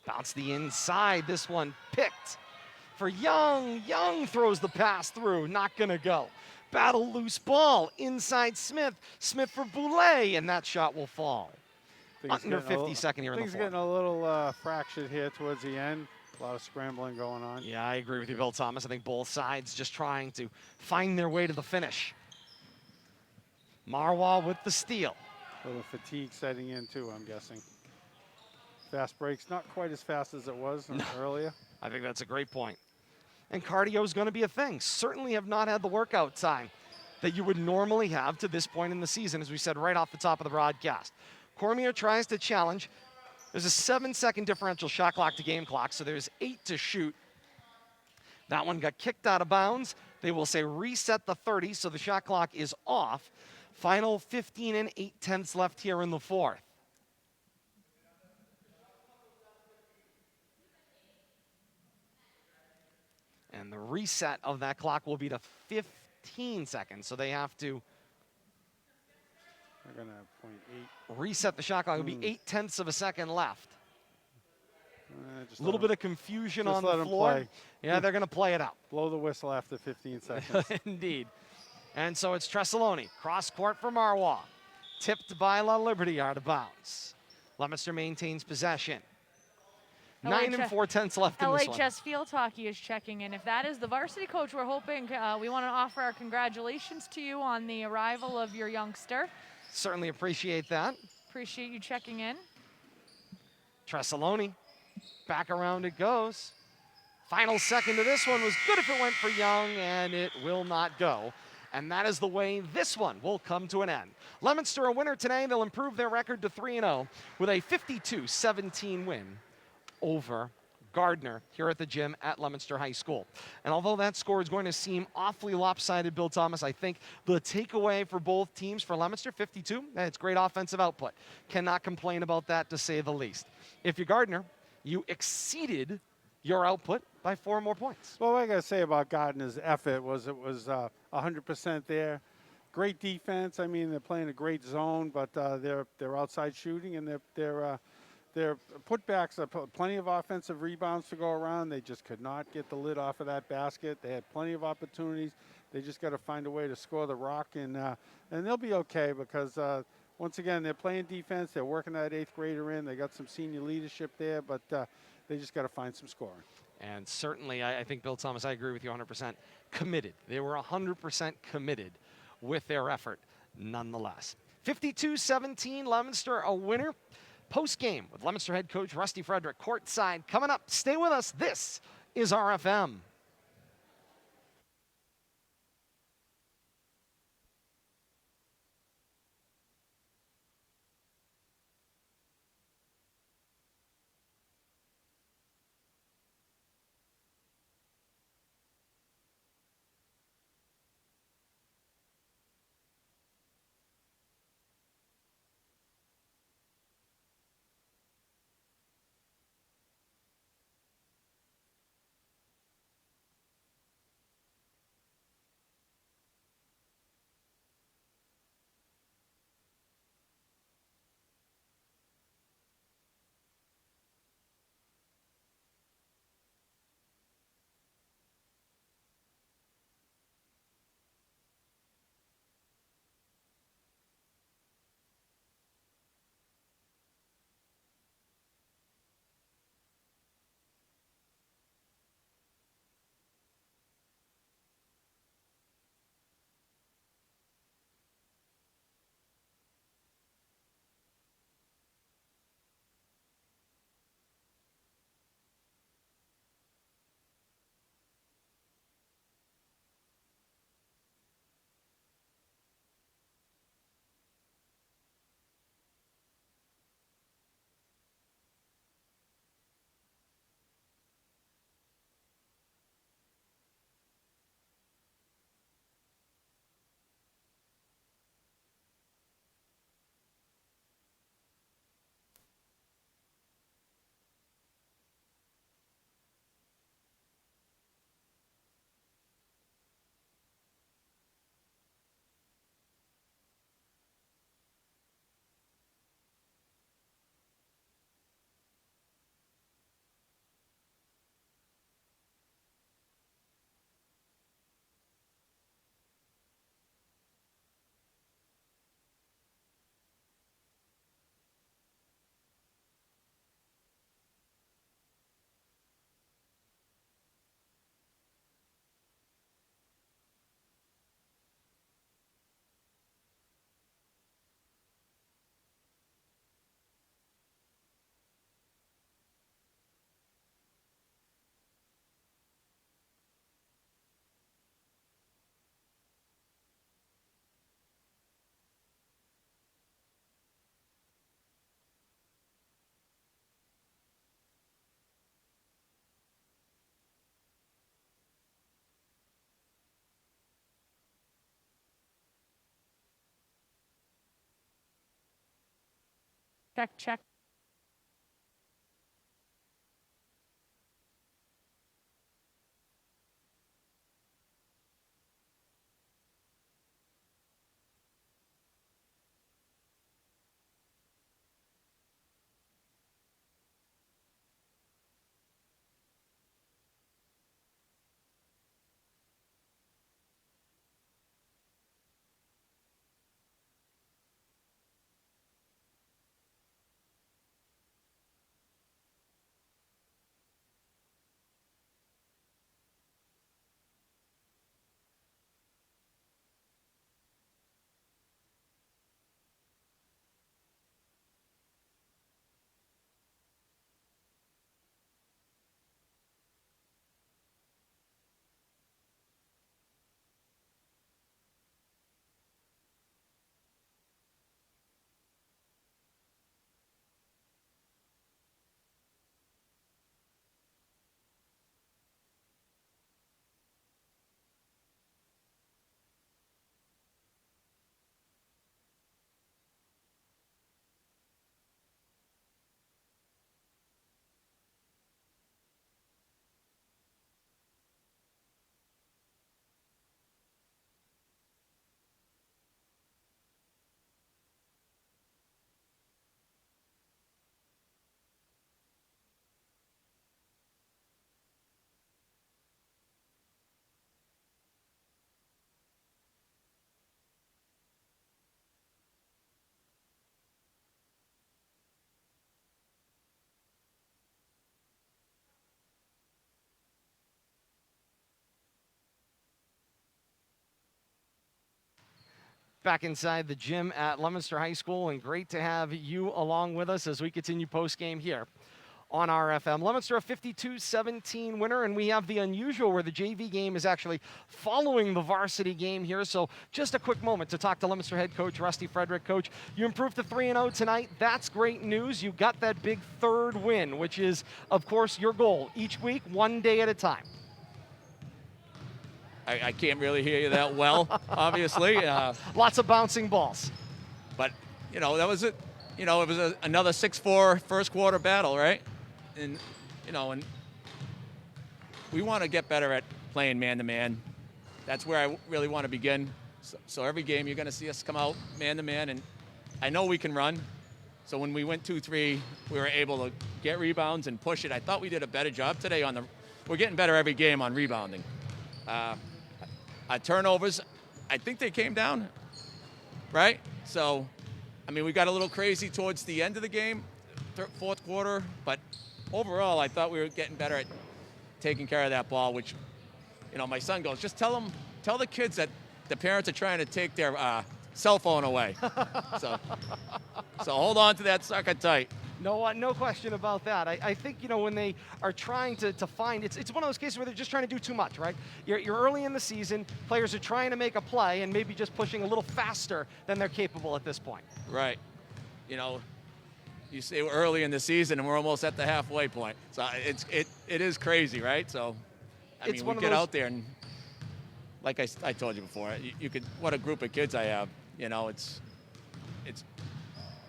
Bounce the inside. This one picked for Young. Young throws the pass through. Not going to go. Battle loose ball. Inside Smith. Smith for Boulay, and that shot will fall. Under 52nd here in the Things fourth. getting a little fractured here towards the end. A lot of scrambling going on. Yeah, I agree with you, Bill Thomas. I think both sides just trying to find their way to the finish. Marwa with the steal. A little fatigue setting in too, I'm guessing. Fast breaks, not quite as fast as it was earlier. I think that's a great point. And cardio is going to be a thing. Certainly have not had the workout time that you would normally have to this point in the season, as we said right off the top of the broadcast. Cormier tries to challenge. There's a 7-second differential shot clock to game clock, so there's 8 to shoot. That one got kicked out of bounds. They will say reset the 30, so the shot clock is off. Final 15 and 8/10 left here in the fourth. And the reset of that clock will be to 15 seconds, so they have to They're going to have 0.8. reset the shot clock. It'll be 0.8 of a second left. Just A little bit of confusion on the floor. play. Yeah, they're going to play it out. Blow the whistle after 15 seconds. Indeed. And so it's Tresaloni. Cross court for Marwa. Tipped by La Liberty out of bounds. Leominster maintains possession. 9 and 4/10 left in this one. LHS Field Hockey is checking in. If that is the varsity coach, we're hoping we want to offer our congratulations to you on the arrival of your youngster. Certainly appreciate that. Appreciate you checking in. Tresaloni. Back around it goes. Final second of this one was good if it went for Young, and it will not go. And that is the way this one will come to an end. Leominster a winner today. They'll improve their record to 3-0 with a 52-17 win over Gardner here at the gym at Leominster High School. And although that score is going to seem awfully lopsided, Bill Thomas, I think the takeaway for both teams, for Leominster, 52, it's great offensive output. Cannot complain about that, to say the least. If you're Gardner, you exceeded your output by 4 more points. Well, what I got to say about Gardner's effort was it was 100% there. Great defense. I mean, they're playing a great zone, but they're outside shooting, and their putbacks are plenty of offensive rebounds to go around. They just could not get the lid off of that basket. They had plenty of opportunities. They just got to find a way to score the rock, and they'll be okay because once again, they're playing defense. They're working that 8th grader in. They got some senior leadership there, but they just got to find some scoring. And certainly, I think, Bill Thomas, I agree with you 100%, committed. They were 100% committed with their effort nonetheless. 52-17, Leominster a winner. Post-game with Leominster head coach Rusty Frederick courtside coming up. Stay with us. This is RFM. check. Back inside the gym at Leominster High School, and great to have you along with us as we continue post-game here on RFM. Leominster a 52-17 winner, and we have the unusual where the JV game is actually following the varsity game here. So just a quick moment to talk to Leominster head coach Rusty Frederick. Coach, you improved to 3-0 tonight. That's great news. You got that big third win, which is, of course, your goal each week, one day at a time. I can't really hear you that well, obviously. Lots of bouncing balls. But, that was it. It was another 6-4 first quarter battle, right? And, and we want to get better at playing man-to-man. That's where I really want to begin. So every game you're going to see us come out man-to-man, and I know we can run. So when we went 2-3, we were able to get rebounds and push it. I thought we did a better job today we're getting better every game on rebounding. Turnovers, I think they came down, right? So, we got a little crazy towards the end of the game, fourth quarter, but overall, I thought we were getting better at taking care of that ball, which, my son goes, just tell the kids that the parents are trying to take their cell phone away. so hold on to that sucker tight. No question about that. I think, when they are trying to find, it's one of those cases where they're just trying to do too much, right? You're early in the season, players are trying to make a play and maybe just pushing a little faster than they're capable at this point. Right. You say we're early in the season and we're almost at the halfway point. So it is crazy, right? So, we get out there and, like I told you before, you could, what a group of kids I have.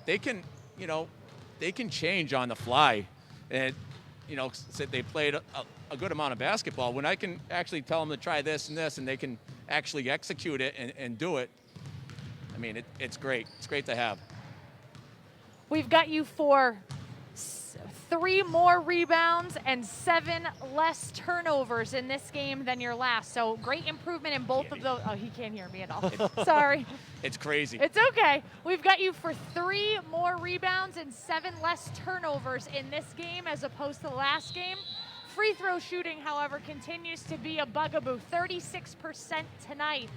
They can change on the fly. And, they played a good amount of basketball. When I can actually tell them to try this and this, and they can actually execute it and do it, it's great. It's great to have. We've got you for 3 more rebounds and 7 less turnovers in this game than your last. So great improvement in both of those. Oh, he can't hear me at all. Sorry. It's crazy. It's okay. We've got you for 3 more rebounds and 7 less turnovers in this game as opposed to the last game. Free throw shooting, however, continues to be a bugaboo. 36% tonight.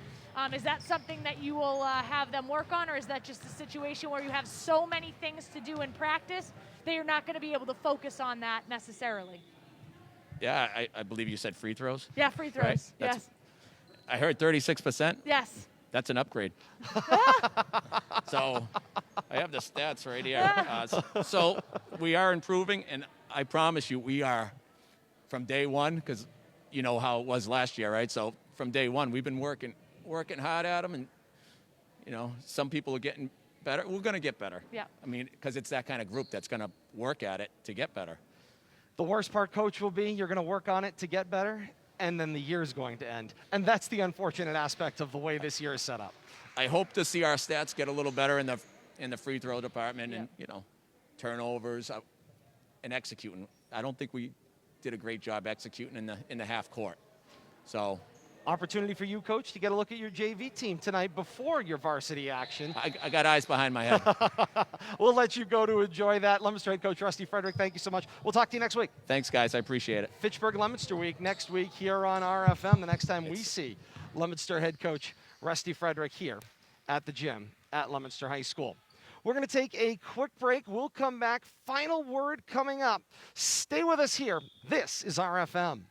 Is that something that you will have them work on, or is that just a situation where you have so many things to do in practice that you're not going to be able to focus on that necessarily? Yeah, I believe you said free throws. Yeah, free throws. Right? Yes. I heard 36%. Yes. That's an upgrade. So I have the stats right here. So we are improving, and I promise you we are from day one, because you know how it was last year, right? So from day one, we've been working hard at them, and some people are getting better. We're going to get better. Yeah. I mean, because it's that kind of group that's going to work at it to get better. The worst part, Coach, will be you're going to work on it to get better, and then the year's going to end. And that's the unfortunate aspect of the way this year is set up. I hope to see our stats get a little better in the free throw department and, turnovers and executing. I don't think we did a great job executing in the half court. So opportunity for you, Coach, to get a look at your JV team tonight before your varsity action. I got eyes behind my head. We'll let you go to enjoy that. Leominster head coach Rusty Frederick, thank you so much. We'll talk to you next week. Thanks, guys. I appreciate it. Fitchburg Leominster week next week here on RFM. The next time we see Leominster head coach Rusty Frederick here at the gym at Leominster High School. We're going to take a quick break. We'll come back. Final word coming up. Stay with us here. This is RFM.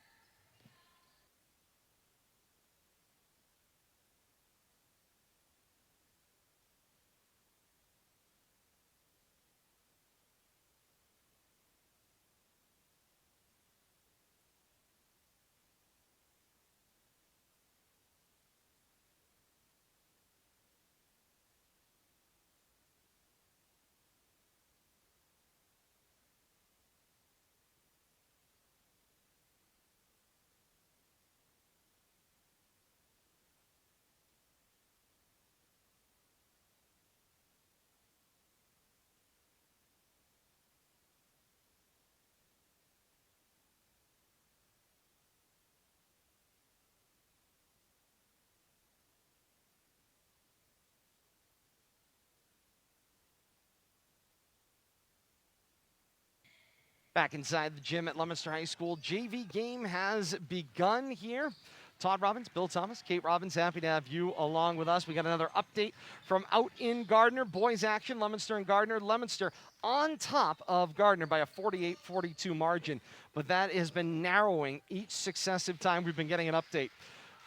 Back inside the gym at Leominster High School, JV game has begun here. Todd Robbins, Bill Thomas, Kate Robbins, happy to have you along with us. We got another update from out in Gardner. Boys action, Leominster and Gardner. Leominster on top of Gardner by a 48-42 margin, but that has been narrowing each successive time we've been getting an update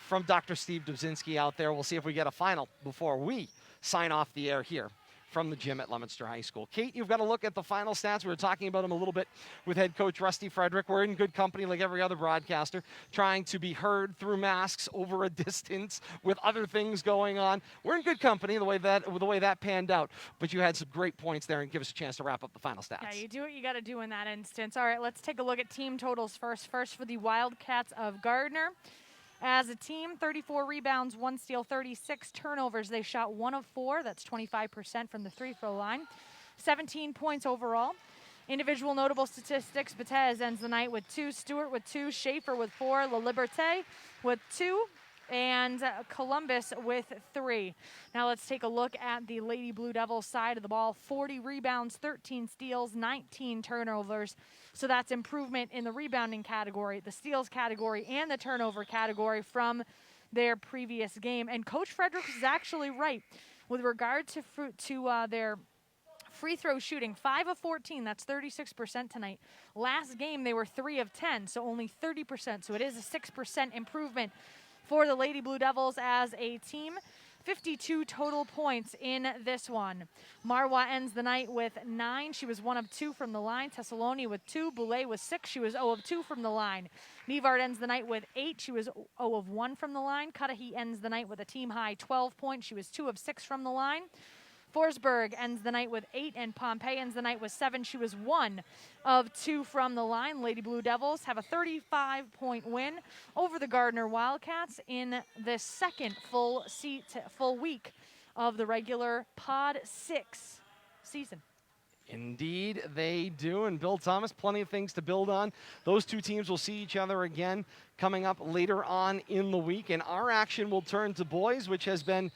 from Dr. Steve Dubzinski out there. We'll see if we get a final before we sign off the air here from the gym at Leominster High School. Kate, you've got to look at the final stats. We were talking about them a little bit with head coach Rusty Frederick. We're in good company like every other broadcaster, trying to be heard through masks over a distance with other things going on. We're in good company the way that panned out, but you had some great points there and give us a chance to wrap up the final stats. Yeah, you do what you got to do in that instance. All right, let's take a look at team totals first. First for the Wildcats of Gardner. As a team, 34 rebounds, 1 steal, 36 turnovers. They shot 1 of 4. That's 25% from the free-throw line. 17 points overall. Individual notable statistics, Batez ends the night with 2, Stewart with 2, Schaefer with 4, La Liberté with 2, and Columbus with 3. Now let's take a look at the Lady Blue Devils side of the ball. 40 rebounds, 13 steals, 19 turnovers. So that's improvement in the rebounding category, the steals category, and the turnover category from their previous game. And Coach Frederick is actually right with regard to their free throw shooting. 5 of 14, that's 36% tonight. Last game they were 3 of 10, so only 30%. So it is a 6% improvement for the Lady Blue Devils as a team. 52 total points in this one. Marwa ends the night with 9. She was 1 of 2 from the line. Thessaloni with 2. Boulay was 6. She was 0 of 2 from the line. Nevard ends the night with 8. She was 0 of 1 from the line. Cudahy ends the night with a team high 12 points. She was 2 of 6 from the line. Forsberg ends the night with 8, and Pompey ends the night with 7. She was 1 of 2 from the line. Lady Blue Devils have a 35-point win over the Gardner Wildcats in the second full week of the regular Pod 6 season. Indeed, they do. And Bill Thomas, plenty of things to build on. Those two teams will see each other again coming up later on in the week. And our action will turn to boys, which has been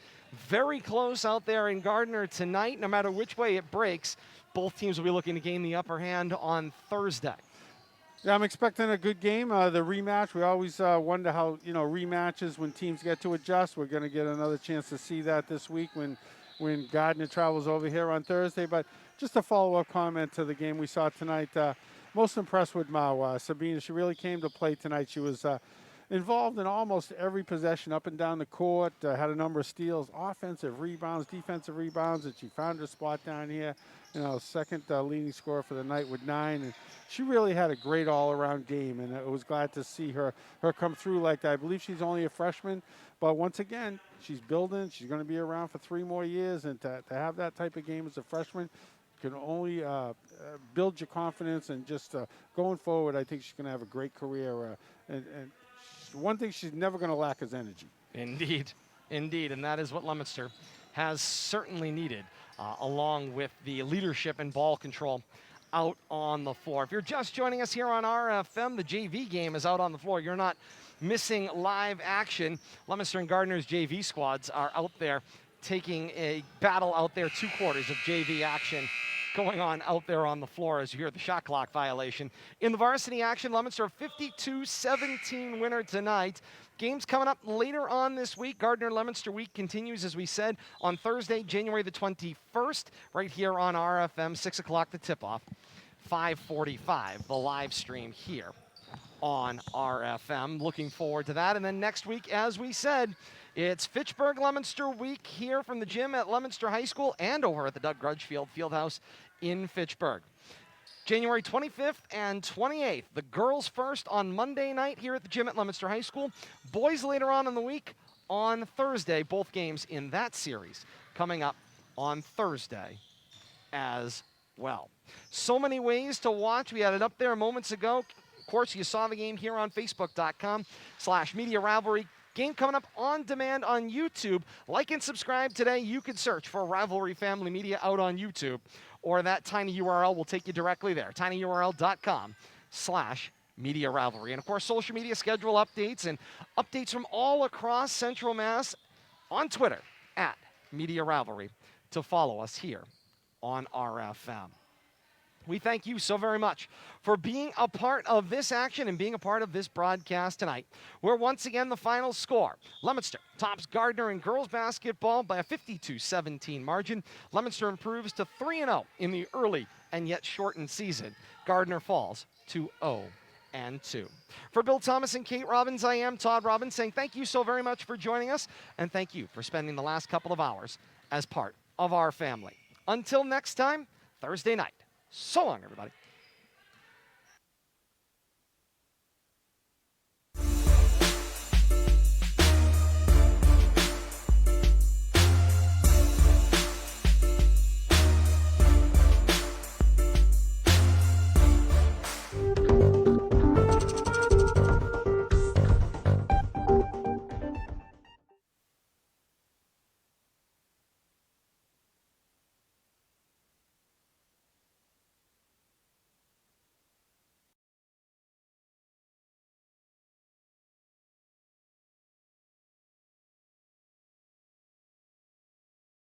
very close out there in Gardner tonight. No matter which way it breaks, both teams will be looking to gain the upper hand on Thursday. Yeah, I'm expecting a good game. The rematch, we always wonder how, rematches when teams get to adjust. We're going to get another chance to see that this week when Gardner travels over here on Thursday. But just a follow-up comment to the game we saw tonight. Most impressed with Marwa. Sabina, she really came to play tonight. She was involved in almost every possession up and down the court, had a number of steals, offensive rebounds, defensive rebounds, and she found her spot down here. Second leading scorer for the night with 9. And she really had a great all-around game, and I was glad to see her come through like that. I believe she's only a freshman, but once again, she's building. She's going to be around for 3 more years, and to have that type of game as a freshman can only build your confidence. And just going forward, I think she's going to have a great career. And one thing she's never going to lack is energy. Indeed, and that is what Leominster has certainly needed, along with the leadership and ball control out on the floor. If you're just joining us here on RFM, the JV game is out on the floor. You're not missing live action. Leominster and Gardner's JV squads are out there taking a battle out there, 2 quarters of JV action going on out there on the floor as you hear the shot clock violation. In the varsity action, Leominster a 52-17 winner tonight. Games coming up later on this week. Gardner-Leominster week continues, as we said, on Thursday, January the 21st, right here on RFM, 6 o'clock the tip-off, 5:45, the live stream here on RFM. Looking forward to that. And then next week, as we said, it's Fitchburg-Leominster week here from the gym at Leominster High School and over at the Doug Grudgefield Fieldhouse in Fitchburg. January 25th and 28th, the girls first on Monday night here at the gym at Leominster High School. Boys later on in the week on Thursday. Both games in that series coming up on Thursday as well. So many ways to watch. We had it up there moments ago. Of course, you saw the game here on Facebook.com/Media Rivalry. Game coming up on demand on YouTube. Like and subscribe today. You can search for Rivalry Family Media out on YouTube, or that tiny URL will take you directly there, tinyurl.com/Media Rivalry. And of course, social media schedule updates and updates from all across Central Mass on Twitter @Media Rivalry to follow us here on RFM. We thank you so very much for being a part of this action and being a part of this broadcast tonight, where once again the final score, Leominster tops Gardner in girls basketball by a 52-17 margin. Leominster improves to 3-0 in the early and yet shortened season. Gardner falls to 0-2. For Bill Thomas and Kate Robbins, I am Todd Robbins, saying thank you so very much for joining us, and thank you for spending the last couple of hours as part of our family. Until next time, Thursday night. So long, everybody.